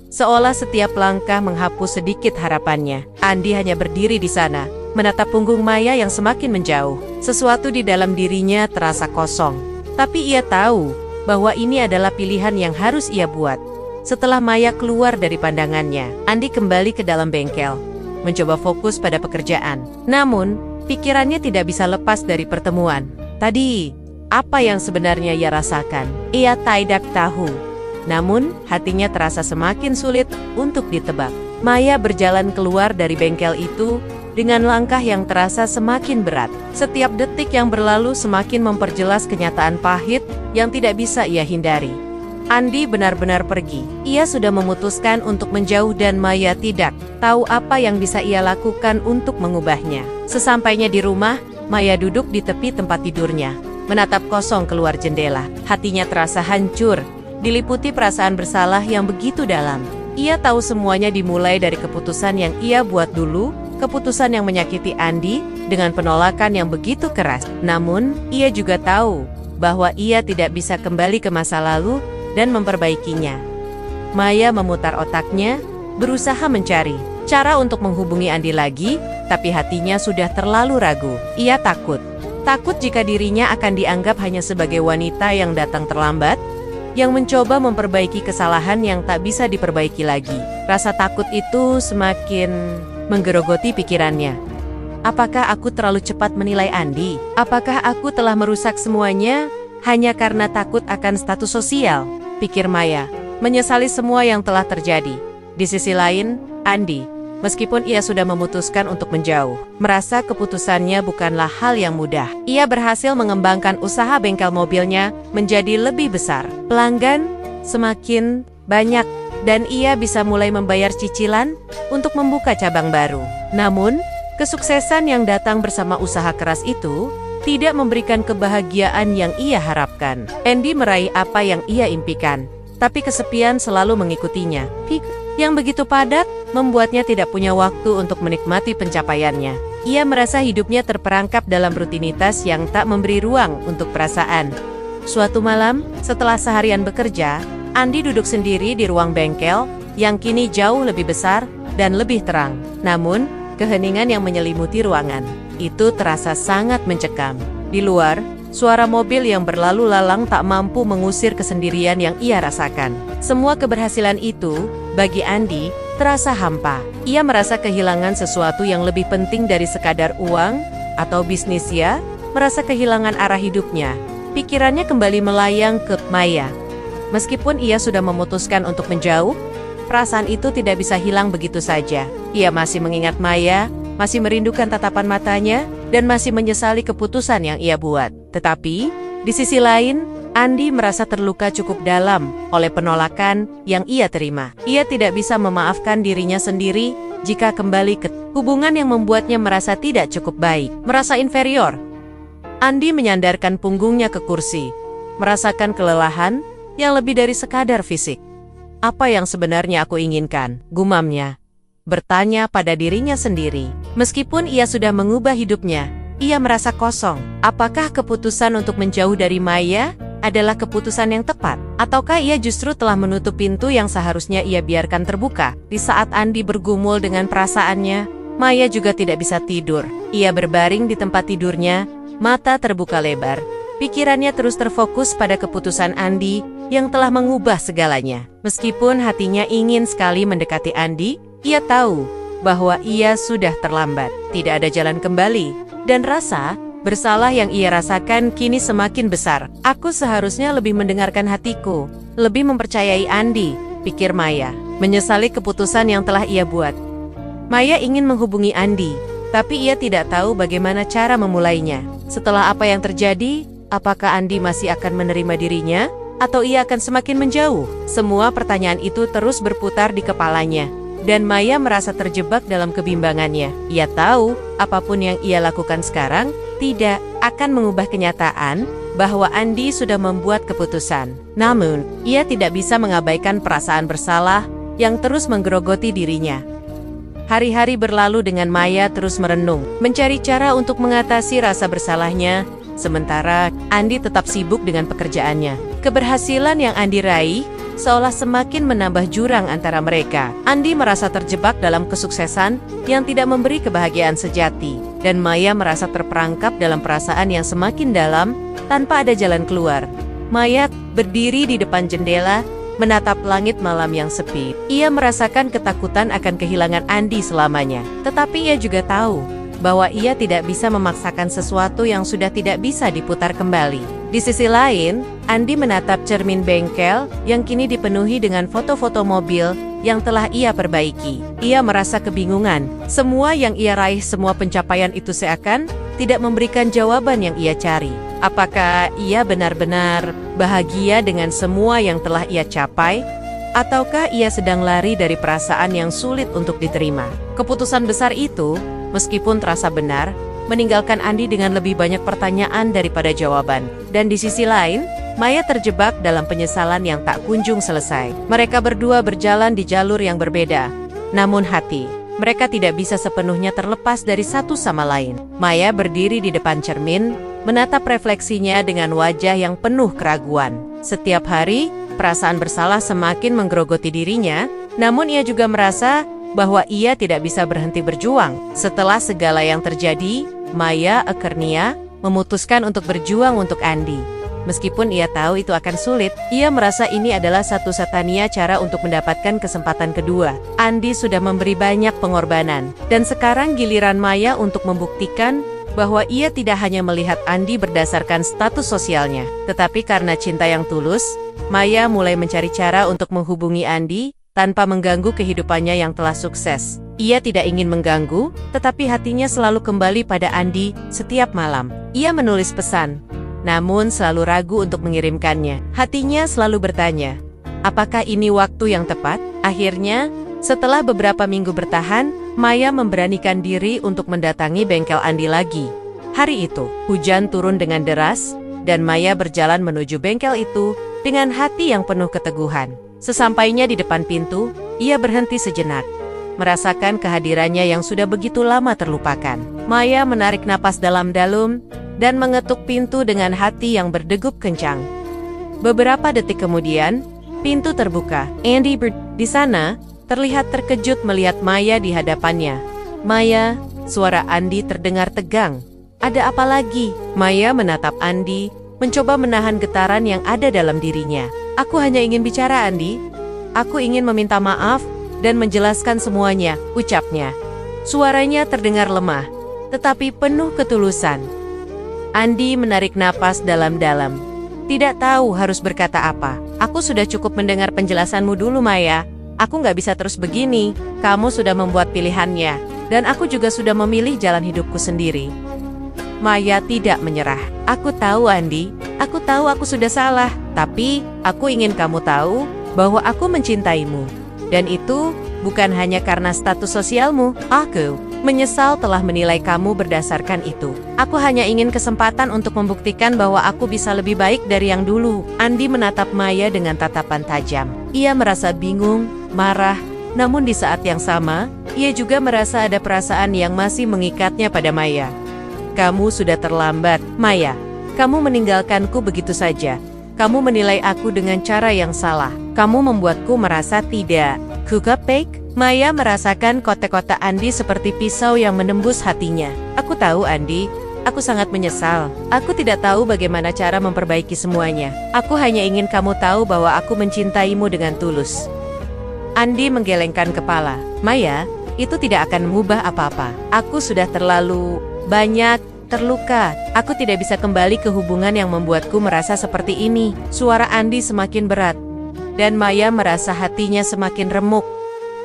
seolah setiap langkah menghapus sedikit harapannya. Andi hanya berdiri di sana, menatap punggung Maya yang semakin menjauh. Sesuatu di dalam dirinya terasa kosong, tapi ia tahu bahwa ini adalah pilihan yang harus ia buat. Setelah Maya keluar dari pandangannya, Andi kembali ke dalam bengkel, mencoba fokus pada pekerjaan. Namun, pikirannya tidak bisa lepas dari pertemuan tadi. Apa yang sebenarnya ia rasakan? Ia tidak tahu. Namun, hatinya terasa semakin sulit untuk ditebak. Maya berjalan keluar dari bengkel itu dengan langkah yang terasa semakin berat. Setiap detik yang berlalu semakin memperjelas kenyataan pahit yang tidak bisa ia hindari. Andi benar-benar pergi. Ia sudah memutuskan untuk menjauh dan Maya tidak tahu apa yang bisa ia lakukan untuk mengubahnya. Sesampainya di rumah, Maya duduk di tepi tempat tidurnya, menatap kosong keluar jendela. Hatinya terasa hancur, diliputi perasaan bersalah yang begitu dalam. Ia tahu semuanya dimulai dari keputusan yang ia buat dulu, keputusan yang menyakiti Andi dengan penolakan yang begitu keras. Namun, ia juga tahu bahwa ia tidak bisa kembali ke masa lalu dan memperbaikinya. Maya memutar otaknya, berusaha mencari cara untuk menghubungi Andi lagi, tapi hatinya sudah terlalu ragu. Ia takut jika dirinya akan dianggap hanya sebagai wanita yang datang terlambat, yang mencoba memperbaiki kesalahan yang tak bisa diperbaiki lagi. Rasa takut itu semakin menggerogoti pikirannya. Apakah aku terlalu cepat menilai Andi? Apakah aku telah merusak semuanya hanya karena takut akan status sosial? Pikir Maya, menyesali semua yang telah terjadi. Di sisi lain, Andi, meskipun ia sudah memutuskan untuk menjauh, merasa keputusannya bukanlah hal yang mudah. Ia berhasil mengembangkan usaha bengkel mobilnya menjadi lebih besar. Pelanggan semakin banyak dan ia bisa mulai membayar cicilan untuk membuka cabang baru. Namun, kesuksesan yang datang bersama usaha keras itu tidak memberikan kebahagiaan yang ia harapkan. Andi meraih apa yang ia impikan, tapi kesepian selalu mengikutinya. Yang begitu padat membuatnya tidak punya waktu untuk menikmati pencapaiannya. Ia merasa hidupnya terperangkap dalam rutinitas yang tak memberi ruang untuk perasaan. Suatu malam, setelah seharian bekerja, Andi duduk sendiri di ruang bengkel yang kini jauh lebih besar dan lebih terang. Namun, keheningan yang menyelimuti ruangan itu terasa sangat mencekam. Di luar, suara mobil yang berlalu lalang tak mampu mengusir kesendirian yang ia rasakan. Semua keberhasilan itu, bagi Andi, terasa hampa. Ia merasa kehilangan sesuatu yang lebih penting dari sekadar uang atau bisnisnya, merasa kehilangan arah hidupnya. Pikirannya kembali melayang ke Maya. Meskipun ia sudah memutuskan untuk menjauh, perasaan itu tidak bisa hilang begitu saja. Ia masih mengingat Maya, masih merindukan tatapan matanya, dan masih menyesali keputusan yang ia buat. Tetapi, di sisi lain, Andi merasa terluka cukup dalam oleh penolakan yang ia terima. Ia tidak bisa memaafkan dirinya sendiri jika kembali ke hubungan yang membuatnya merasa tidak cukup baik, merasa inferior. Andi menyandarkan punggungnya ke kursi, merasakan kelelahan yang lebih dari sekadar fisik. Apa yang sebenarnya aku inginkan? Gumamnya. Bertanya pada dirinya sendiri. Meskipun ia sudah mengubah hidupnya, ia merasa kosong. Apakah keputusan untuk menjauh dari Maya adalah keputusan yang tepat? Ataukah ia justru telah menutup pintu yang seharusnya ia biarkan terbuka? Di saat Andi bergumul dengan perasaannya, Maya juga tidak bisa tidur. Ia berbaring di tempat tidurnya, mata terbuka lebar. Pikirannya terus terfokus pada keputusan Andi yang telah mengubah segalanya. Meskipun hatinya ingin sekali mendekati Andi, ia tahu bahwa ia sudah terlambat. Tidak ada jalan kembali, dan rasa bersalah yang ia rasakan kini semakin besar. Aku seharusnya lebih mendengarkan hatiku, lebih mempercayai Andi, pikir Maya, menyesali keputusan yang telah ia buat. Maya ingin menghubungi Andi, tapi ia tidak tahu bagaimana cara memulainya. Setelah apa yang terjadi, apakah Andi masih akan menerima dirinya, atau ia akan semakin menjauh? Semua pertanyaan itu terus berputar di kepalanya, dan Maya merasa terjebak dalam kebimbangannya. Ia tahu, apapun yang ia lakukan sekarang, tidak akan mengubah kenyataan bahwa Andi sudah membuat keputusan. Namun, ia tidak bisa mengabaikan perasaan bersalah yang terus menggerogoti dirinya. Hari-hari berlalu dengan Maya terus merenung, mencari cara untuk mengatasi rasa bersalahnya, sementara Andi tetap sibuk dengan pekerjaannya. Keberhasilan yang Andi raih seolah semakin menambah jurang antara mereka. Andi merasa terjebak dalam kesuksesan yang tidak memberi kebahagiaan sejati, dan Maya merasa terperangkap dalam perasaan yang semakin dalam tanpa ada jalan keluar. Maya berdiri di depan jendela, menatap langit malam yang sepi. Ia merasakan ketakutan akan kehilangan Andi selamanya. Tetapi ia juga tahu bahwa ia tidak bisa memaksakan sesuatu yang sudah tidak bisa diputar kembali. Di sisi lain, Andi menatap cermin bengkel yang kini dipenuhi dengan foto-foto mobil yang telah ia perbaiki. Ia merasa kebingungan. Semua yang ia raih, semua pencapaian itu seakan tidak memberikan jawaban yang ia cari. Apakah ia benar-benar bahagia dengan semua yang telah ia capai? Ataukah ia sedang lari dari perasaan yang sulit untuk diterima? Keputusan besar itu, meskipun terasa benar, meninggalkan Andi dengan lebih banyak pertanyaan daripada jawaban. Dan di sisi lain, Maya terjebak dalam penyesalan yang tak kunjung selesai. Mereka berdua berjalan di jalur yang berbeda. Namun hati mereka tidak bisa sepenuhnya terlepas dari satu sama lain. Maya berdiri di depan cermin, menatap refleksinya dengan wajah yang penuh keraguan. Setiap hari, perasaan bersalah semakin menggerogoti dirinya, namun ia juga merasa bahwa ia tidak bisa berhenti berjuang. Setelah segala yang terjadi, Maya akhirnya memutuskan untuk berjuang untuk Andi. Meskipun ia tahu itu akan sulit, ia merasa ini adalah satu-satunya cara untuk mendapatkan kesempatan kedua. Andi sudah memberi banyak pengorbanan, dan sekarang giliran Maya untuk membuktikan bahwa ia tidak hanya melihat Andi berdasarkan status sosialnya, tetapi karena cinta yang tulus. Maya mulai mencari cara untuk menghubungi Andi tanpa mengganggu kehidupannya yang telah sukses. Ia tidak ingin mengganggu, tetapi hatinya selalu kembali pada Andi setiap malam. Ia menulis pesan, namun selalu ragu untuk mengirimkannya. Hatinya selalu bertanya, apakah ini waktu yang tepat? Akhirnya, setelah beberapa minggu bertahan, Maya memberanikan diri untuk mendatangi bengkel Andi lagi. Hari itu, hujan turun dengan deras, dan Maya berjalan menuju bengkel itu dengan hati yang penuh keteguhan. Sesampainya di depan pintu, ia berhenti sejenak, merasakan kehadirannya yang sudah begitu lama terlupakan. Maya menarik napas dalam-dalam dan mengetuk pintu dengan hati yang berdegup kencang. Beberapa detik kemudian, pintu terbuka. Andi di sana, terlihat terkejut melihat Maya di hadapannya. Maya, suara Andi terdengar tegang. Ada apa lagi? Maya menatap Andi, mencoba menahan getaran yang ada dalam dirinya. Aku hanya ingin bicara, Andi. Aku ingin meminta maaf dan menjelaskan semuanya, ucapnya. Suaranya terdengar lemah, tetapi penuh ketulusan. Andi menarik napas dalam-dalam. Tidak tahu harus berkata apa. Aku sudah cukup mendengar penjelasanmu dulu, Maya. Aku nggak bisa terus begini. Kamu sudah membuat pilihannya, dan aku juga sudah memilih jalan hidupku sendiri. Maya tidak menyerah. Aku tahu, Andi. Aku tahu aku sudah salah. Tapi, aku ingin kamu tahu bahwa aku mencintaimu. Dan itu bukan hanya karena status sosialmu. Aku menyesal telah menilai kamu berdasarkan itu. Aku hanya ingin kesempatan untuk membuktikan bahwa aku bisa lebih baik dari yang dulu. Andi menatap Maya dengan tatapan tajam. Ia merasa bingung, marah, namun di saat yang sama, ia juga merasa ada perasaan yang masih mengikatnya pada Maya. Kamu sudah terlambat, Maya. Kamu meninggalkanku begitu saja. Kamu menilai aku dengan cara yang salah. Kamu membuatku merasa tidak baik. Maya merasakan kotak-kotak Andi seperti pisau yang menembus hatinya. Aku tahu, Andi. Aku sangat menyesal. Aku tidak tahu bagaimana cara memperbaiki semuanya. Aku hanya ingin kamu tahu bahwa aku mencintaimu dengan tulus. Andi menggelengkan kepala. Maya, itu tidak akan mengubah apa-apa. Aku sudah terlalu banyak terluka. Aku tidak bisa kembali ke hubungan yang membuatku merasa seperti ini. Suara Andi semakin berat, dan Maya merasa hatinya semakin remuk.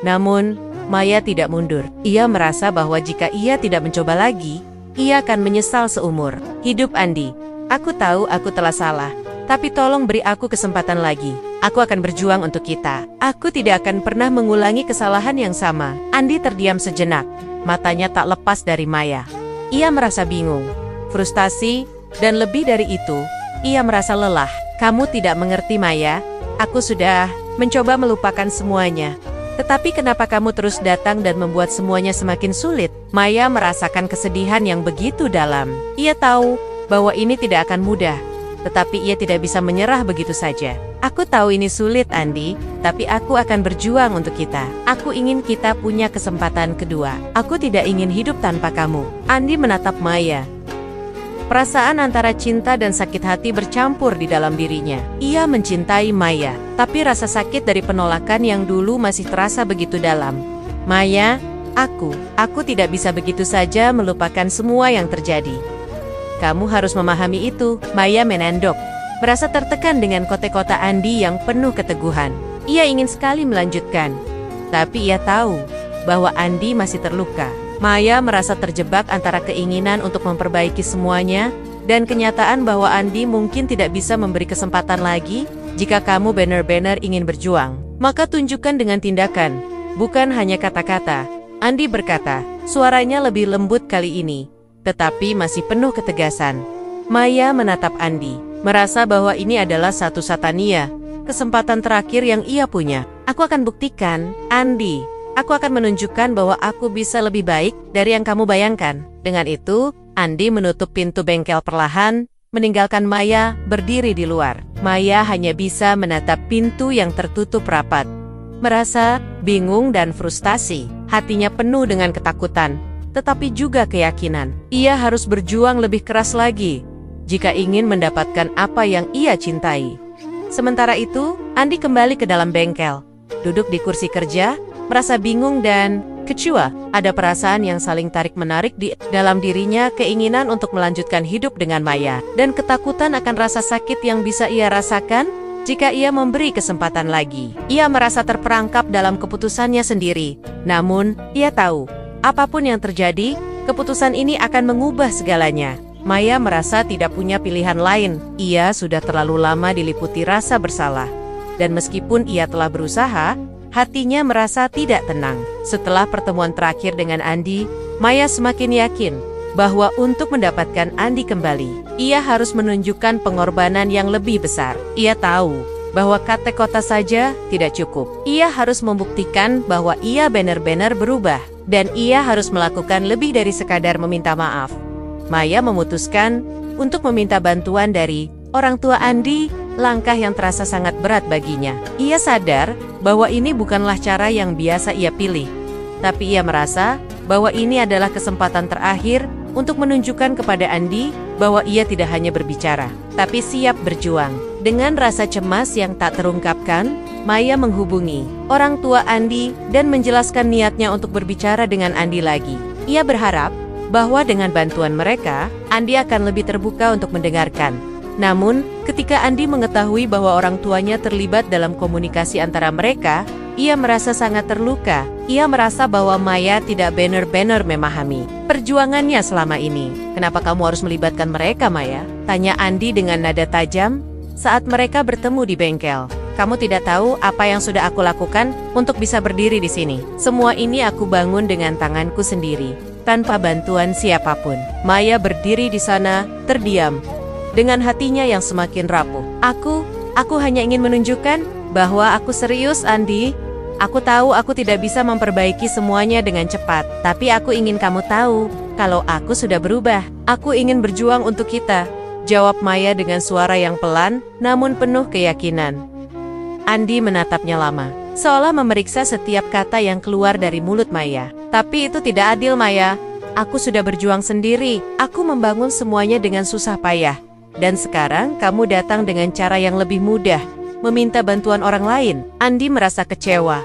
Namun, Maya tidak mundur. Ia merasa bahwa jika ia tidak mencoba lagi, ia akan menyesal seumur hidup. Andi, aku tahu aku telah salah, tapi tolong beri aku kesempatan lagi. Aku akan berjuang untuk kita. Aku tidak akan pernah mengulangi kesalahan yang sama. Andi terdiam sejenak, matanya tak lepas dari Maya. Ia merasa bingung, frustasi, dan lebih dari itu, ia merasa lelah. Kamu tidak mengerti, Maya. Aku sudah mencoba melupakan semuanya. Tetapi kenapa kamu terus datang dan membuat semuanya semakin sulit? Maya merasakan kesedihan yang begitu dalam. Ia tahu bahwa ini tidak akan mudah, tetapi ia tidak bisa menyerah begitu saja. Aku tahu ini sulit, Andi, tapi aku akan berjuang untuk kita. Aku ingin kita punya kesempatan kedua. Aku tidak ingin hidup tanpa kamu. Andi menatap Maya. Perasaan antara cinta dan sakit hati bercampur di dalam dirinya. Ia mencintai Maya, tapi rasa sakit dari penolakan yang dulu masih terasa begitu dalam. Maya, Aku tidak bisa begitu saja melupakan semua yang terjadi. Kamu harus memahami itu, Maya menandok. Merasa tertekan dengan kote-kote Andi yang penuh keteguhan. Ia ingin sekali melanjutkan, tapi ia tahu bahwa Andi masih terluka. Maya merasa terjebak antara keinginan untuk memperbaiki semuanya dan kenyataan bahwa Andi mungkin tidak bisa memberi kesempatan lagi. Jika kamu benar-benar ingin berjuang, maka tunjukkan dengan tindakan, bukan hanya kata-kata. Andi berkata, suaranya lebih lembut kali ini, tetapi masih penuh ketegasan. Maya menatap Andi, merasa bahwa ini adalah satu-satunya kesempatan terakhir yang ia punya. Aku akan buktikan, Andi. Aku akan menunjukkan bahwa aku bisa lebih baik dari yang kamu bayangkan. Dengan itu, Andi menutup pintu bengkel perlahan, meninggalkan Maya berdiri di luar. Maya hanya bisa menatap pintu yang tertutup rapat. Merasa bingung dan frustasi. Hatinya penuh dengan ketakutan, tetapi juga keyakinan. Ia harus berjuang lebih keras lagi jika ingin mendapatkan apa yang ia cintai. Sementara itu, Andi kembali ke dalam bengkel. Duduk di kursi kerja, merasa bingung dan kecewa. Ada perasaan yang saling tarik-menarik di dalam dirinya, keinginan untuk melanjutkan hidup dengan Maya, dan ketakutan akan rasa sakit yang bisa ia rasakan jika ia memberi kesempatan lagi. Ia merasa terperangkap dalam keputusannya sendiri. Namun, ia tahu, apapun yang terjadi, keputusan ini akan mengubah segalanya. Maya merasa tidak punya pilihan lain. Ia sudah terlalu lama diliputi rasa bersalah. Dan meskipun ia telah berusaha, hatinya merasa tidak tenang. Setelah pertemuan terakhir dengan Andi, Maya semakin yakin bahwa untuk mendapatkan Andi kembali, ia harus menunjukkan pengorbanan yang lebih besar. Ia tahu bahwa kata-kata saja tidak cukup. Ia harus membuktikan bahwa ia benar-benar berubah, dan ia harus melakukan lebih dari sekadar meminta maaf. Maya memutuskan untuk meminta bantuan dari orang tua Andi, langkah yang terasa sangat berat baginya. Ia sadar bahwa ini bukanlah cara yang biasa ia pilih, tapi ia merasa bahwa ini adalah kesempatan terakhir untuk menunjukkan kepada Andi bahwa ia tidak hanya berbicara, tapi siap berjuang. Dengan rasa cemas yang tak terungkapkan, Maya menghubungi orang tua Andi dan menjelaskan niatnya untuk berbicara dengan Andi lagi. Ia berharap bahwa dengan bantuan mereka, Andi akan lebih terbuka untuk mendengarkan. Namun, ketika Andi mengetahui bahwa orang tuanya terlibat dalam komunikasi antara mereka, ia merasa sangat terluka. Ia merasa bahwa Maya tidak benar-benar memahami perjuangannya selama ini. Kenapa kamu harus melibatkan mereka, Maya? Tanya Andi dengan nada tajam saat mereka bertemu di bengkel. Kamu tidak tahu apa yang sudah aku lakukan untuk bisa berdiri di sini. Semua ini aku bangun dengan tanganku sendiri, tanpa bantuan siapapun. Maya berdiri di sana, terdiam, dengan hatinya yang semakin rapuh. Aku hanya ingin menunjukkan bahwa aku serius, Andi. Aku tahu aku tidak bisa memperbaiki semuanya dengan cepat, tapi aku ingin kamu tahu kalau aku sudah berubah. Aku ingin berjuang untuk kita, jawab Maya dengan suara yang pelan, namun penuh keyakinan. Andi menatapnya lama, seolah memeriksa setiap kata yang keluar dari mulut Maya. Tapi itu tidak adil, Maya. Aku sudah berjuang sendiri. Aku membangun semuanya dengan susah payah. Dan sekarang kamu datang dengan cara yang lebih mudah, meminta bantuan orang lain. Andi merasa kecewa.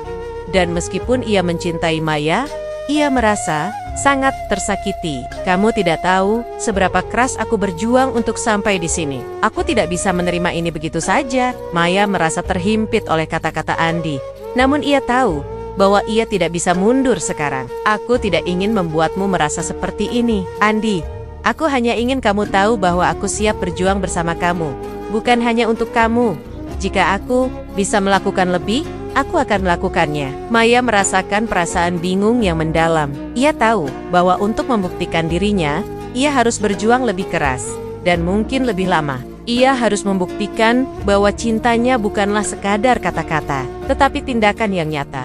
Dan meskipun ia mencintai Maya, ia merasa sangat tersakiti. Kamu tidak tahu seberapa keras aku berjuang untuk sampai di sini. Aku tidak bisa menerima ini begitu saja. Maya merasa terhimpit oleh kata-kata Andi. Namun ia tahu bahwa ia tidak bisa mundur sekarang. Aku tidak ingin membuatmu merasa seperti ini, Andi. Aku hanya ingin kamu tahu bahwa aku siap berjuang bersama kamu, bukan hanya untuk kamu. Jika aku bisa melakukan lebih, aku akan melakukannya. Maya merasakan perasaan bingung yang mendalam. Ia tahu bahwa untuk membuktikan dirinya, ia harus berjuang lebih keras dan mungkin lebih lama. Ia harus membuktikan bahwa cintanya bukanlah sekadar kata-kata, tetapi tindakan yang nyata.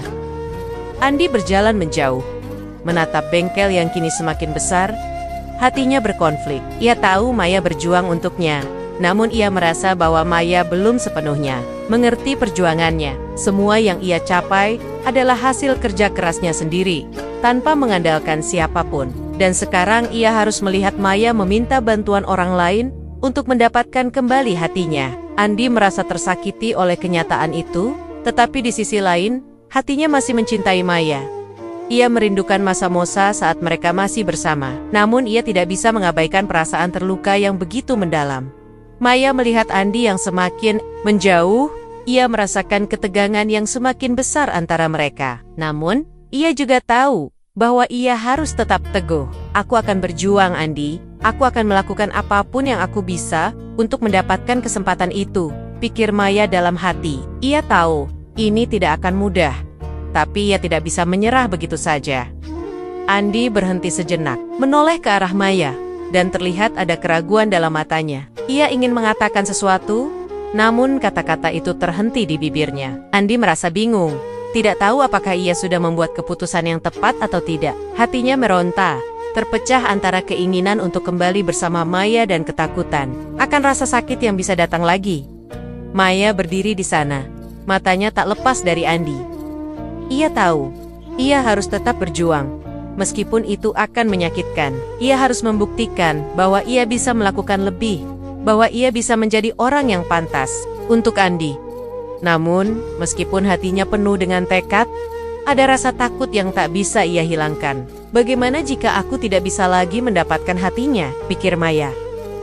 Andi berjalan menjauh, menatap bengkel yang kini semakin besar. Hatinya berkonflik. Ia tahu Maya berjuang untuknya, namun ia merasa bahwa Maya belum sepenuhnya mengerti perjuangannya. Semua yang ia capai adalah hasil kerja kerasnya sendiri, tanpa mengandalkan siapapun. Dan sekarang ia harus melihat Maya meminta bantuan orang lain untuk mendapatkan kembali hatinya. Andi merasa tersakiti oleh kenyataan itu, tetapi di sisi lain, hatinya masih mencintai Maya. Ia merindukan masa-masa saat mereka masih bersama. Namun ia tidak bisa mengabaikan perasaan terluka yang begitu mendalam. Maya melihat Andi yang semakin menjauh. Ia merasakan ketegangan yang semakin besar antara mereka. Namun, ia juga tahu bahwa ia harus tetap teguh. Aku akan berjuang, Andi. Aku akan melakukan apapun yang aku bisa untuk mendapatkan kesempatan itu, pikir Maya dalam hati. Ia tahu ini tidak akan mudah, tapi ia tidak bisa menyerah begitu saja. Andi berhenti sejenak, menoleh ke arah Maya, dan terlihat ada keraguan dalam matanya. Ia ingin mengatakan sesuatu, namun kata-kata itu terhenti di bibirnya. Andi merasa bingung, tidak tahu apakah ia sudah membuat keputusan yang tepat atau tidak. Hatinya meronta, terpecah antara keinginan untuk kembali bersama Maya dan ketakutan akan rasa sakit yang bisa datang lagi. Maya berdiri di sana, matanya tak lepas dari Andi. Ia tahu, ia harus tetap berjuang. Meskipun itu akan menyakitkan, ia harus membuktikan bahwa ia bisa melakukan lebih, bahwa ia bisa menjadi orang yang pantas untuk Andi. Namun, meskipun hatinya penuh dengan tekad, ada rasa takut yang tak bisa ia hilangkan. Bagaimana jika aku tidak bisa lagi mendapatkan hatinya, pikir Maya.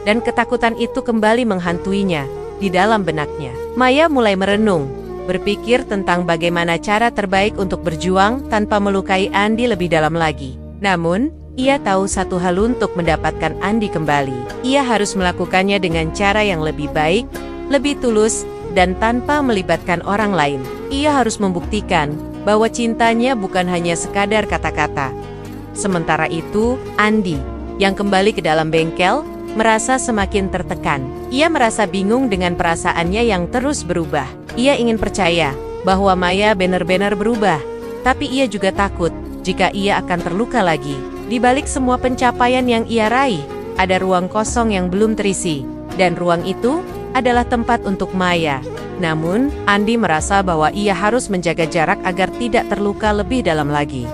Dan ketakutan itu kembali menghantuinya di dalam benaknya. Maya mulai merenung, berpikir tentang bagaimana cara terbaik untuk berjuang tanpa melukai Andi lebih dalam lagi. Namun, ia tahu satu hal untuk mendapatkan Andi kembali. Ia harus melakukannya dengan cara yang lebih baik, lebih tulus, dan tanpa melibatkan orang lain. Ia harus membuktikan bahwa cintanya bukan hanya sekadar kata-kata. Sementara itu, Andi, yang kembali ke dalam bengkel, merasa semakin tertekan. Ia merasa bingung dengan perasaannya yang terus berubah. Ia ingin percaya bahwa Maya benar-benar berubah, tapi ia juga takut jika ia akan terluka lagi. Di balik semua pencapaian yang ia raih, ada ruang kosong yang belum terisi, dan ruang itu adalah tempat untuk Maya. Namun, Andi merasa bahwa ia harus menjaga jarak agar tidak terluka lebih dalam lagi.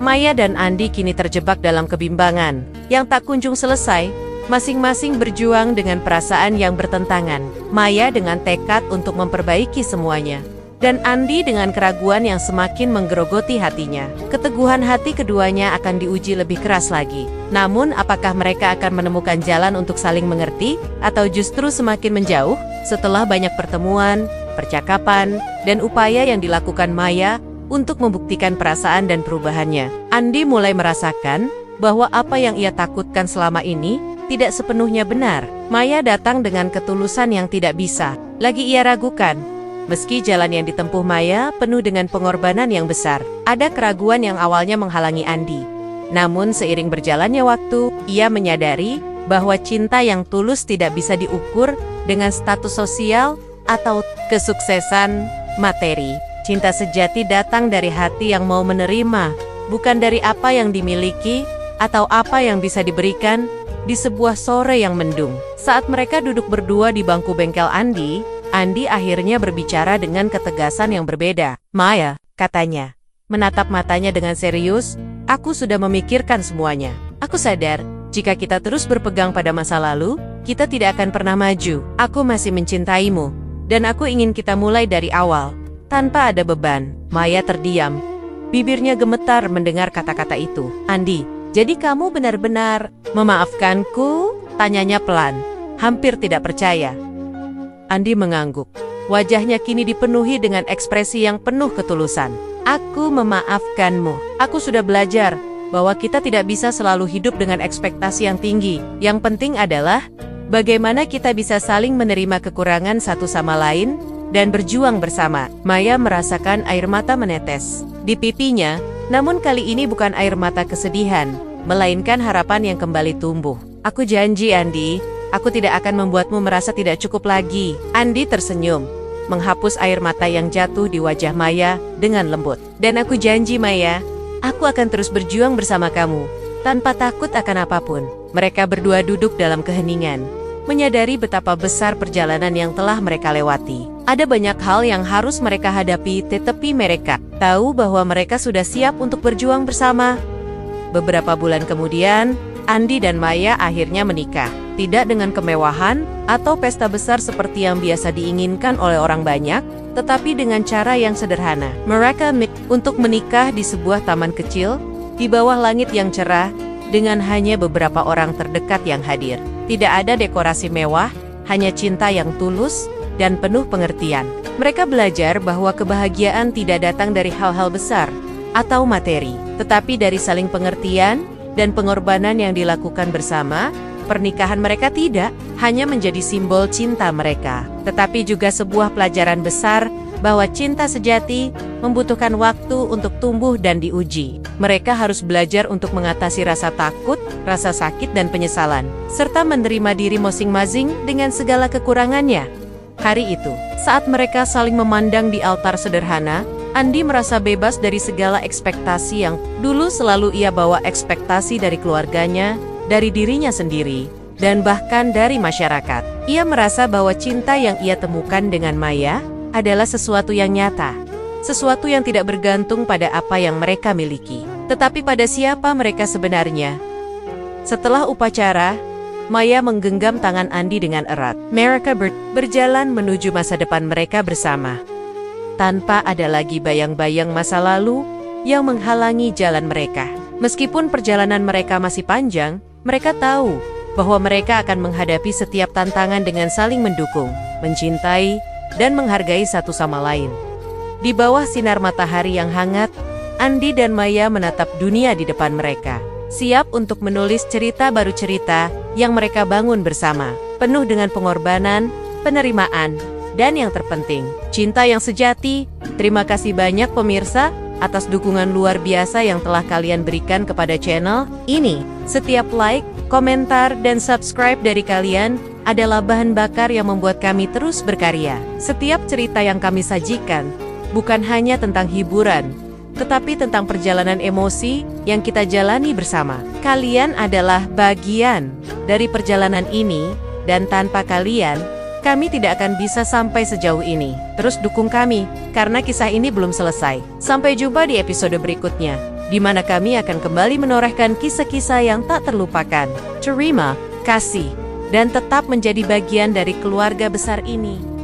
Maya dan Andi kini terjebak dalam kebimbangan yang tak kunjung selesai. Masing-masing berjuang dengan perasaan yang bertentangan. Maya dengan tekad untuk memperbaiki semuanya, dan Andi dengan keraguan yang semakin menggerogoti hatinya. Keteguhan hati keduanya akan diuji lebih keras lagi. Namun, apakah mereka akan menemukan jalan untuk saling mengerti, atau justru semakin menjauh? Setelah banyak pertemuan, percakapan, dan upaya yang dilakukan Maya untuk membuktikan perasaan dan perubahannya, Andi mulai merasakan bahwa apa yang ia takutkan selama ini tidak sepenuhnya benar. Maya datang dengan ketulusan yang tidak bisa lagi ia ragukan. Meski jalan yang ditempuh Maya penuh dengan pengorbanan yang besar, ada keraguan yang awalnya menghalangi Andi. Namun seiring berjalannya waktu, ia menyadari bahwa cinta yang tulus tidak bisa diukur dengan status sosial atau kesuksesan materi. Cinta sejati datang dari hati yang mau menerima, bukan dari apa yang dimiliki atau apa yang bisa diberikan. Di sebuah sore yang mendung, saat mereka duduk berdua di bangku bengkel Andi akhirnya berbicara dengan ketegasan yang berbeda. Maya, katanya, menatap matanya dengan serius, aku sudah memikirkan semuanya. Aku sadar, jika kita terus berpegang pada masa lalu, kita tidak akan pernah maju. Aku masih mencintaimu, dan aku ingin kita mulai dari awal, tanpa ada beban. Maya terdiam, bibirnya gemetar mendengar kata-kata itu. Andi, jadi kamu benar-benar memaafkanku? Tanyanya pelan, hampir tidak percaya. Andi mengangguk. Wajahnya kini dipenuhi dengan ekspresi yang penuh ketulusan. Aku memaafkanmu. Aku sudah belajar bahwa kita tidak bisa selalu hidup dengan ekspektasi yang tinggi. Yang penting adalah bagaimana kita bisa saling menerima kekurangan satu sama lain dan berjuang bersama. Maya merasakan air mata menetes di pipinya, namun kali ini bukan air mata kesedihan, melainkan harapan yang kembali tumbuh. Aku janji, Andi, aku tidak akan membuatmu merasa tidak cukup lagi. Andi tersenyum, menghapus air mata yang jatuh di wajah Maya dengan lembut. Dan aku janji, Maya, aku akan terus berjuang bersama kamu, tanpa takut akan apapun. Mereka berdua duduk dalam keheningan, menyadari betapa besar perjalanan yang telah mereka lewati. Ada banyak hal yang harus mereka hadapi, tetapi mereka tahu bahwa mereka sudah siap untuk berjuang bersama. Beberapa bulan kemudian, Andi dan Maya akhirnya menikah. Tidak dengan kemewahan atau pesta besar seperti yang biasa diinginkan oleh orang banyak, tetapi dengan cara yang sederhana. Mereka untuk menikah di sebuah taman kecil, di bawah langit yang cerah, dengan hanya beberapa orang terdekat yang hadir. Tidak ada dekorasi mewah, hanya cinta yang tulus dan penuh pengertian. Mereka belajar bahwa kebahagiaan tidak datang dari hal-hal besar atau materi, tetapi dari saling pengertian dan pengorbanan yang dilakukan bersama. Pernikahan mereka tidak hanya menjadi simbol cinta mereka, tetapi juga sebuah pelajaran besar bahwa cinta sejati membutuhkan waktu untuk tumbuh dan diuji. Mereka harus belajar untuk mengatasi rasa takut, rasa sakit dan penyesalan, serta menerima diri masing-masing dengan segala kekurangannya. Hari itu, saat mereka saling memandang di altar sederhana, Andi merasa bebas dari segala ekspektasi yang dulu selalu ia bawa, ekspektasi dari keluarganya, dari dirinya sendiri, dan bahkan dari masyarakat. Ia merasa bahwa cinta yang ia temukan dengan Maya adalah sesuatu yang nyata, sesuatu yang tidak bergantung pada apa yang mereka miliki, tetapi pada siapa mereka sebenarnya. Setelah upacara, Maya menggenggam tangan Andi dengan erat. Mereka berjalan menuju masa depan mereka bersama, tanpa ada lagi bayang-bayang masa lalu yang menghalangi jalan mereka. Meskipun perjalanan mereka masih panjang, mereka tahu bahwa mereka akan menghadapi setiap tantangan dengan saling mendukung, mencintai, dan menghargai satu sama lain. Di bawah sinar matahari yang hangat, Andi dan Maya menatap dunia di depan mereka, siap untuk menulis cerita baru, cerita yang mereka bangun bersama, penuh dengan pengorbanan, penerimaan, dan yang terpenting, cinta yang sejati. Terima kasih banyak pemirsa atas dukungan luar biasa yang telah kalian berikan kepada channel ini. Setiap like, komentar, dan subscribe dari kalian adalah bahan bakar yang membuat kami terus berkarya. Setiap cerita yang kami sajikan bukan hanya tentang hiburan, tetapi tentang perjalanan emosi yang kita jalani bersama. Kalian adalah bagian dari perjalanan ini, dan tanpa kalian, kami tidak akan bisa sampai sejauh ini. Terus dukung kami, karena kisah ini belum selesai. Sampai jumpa di episode berikutnya, di mana kami akan kembali menorehkan kisah-kisah yang tak terlupakan. Terima kasih, dan tetap menjadi bagian dari keluarga besar ini.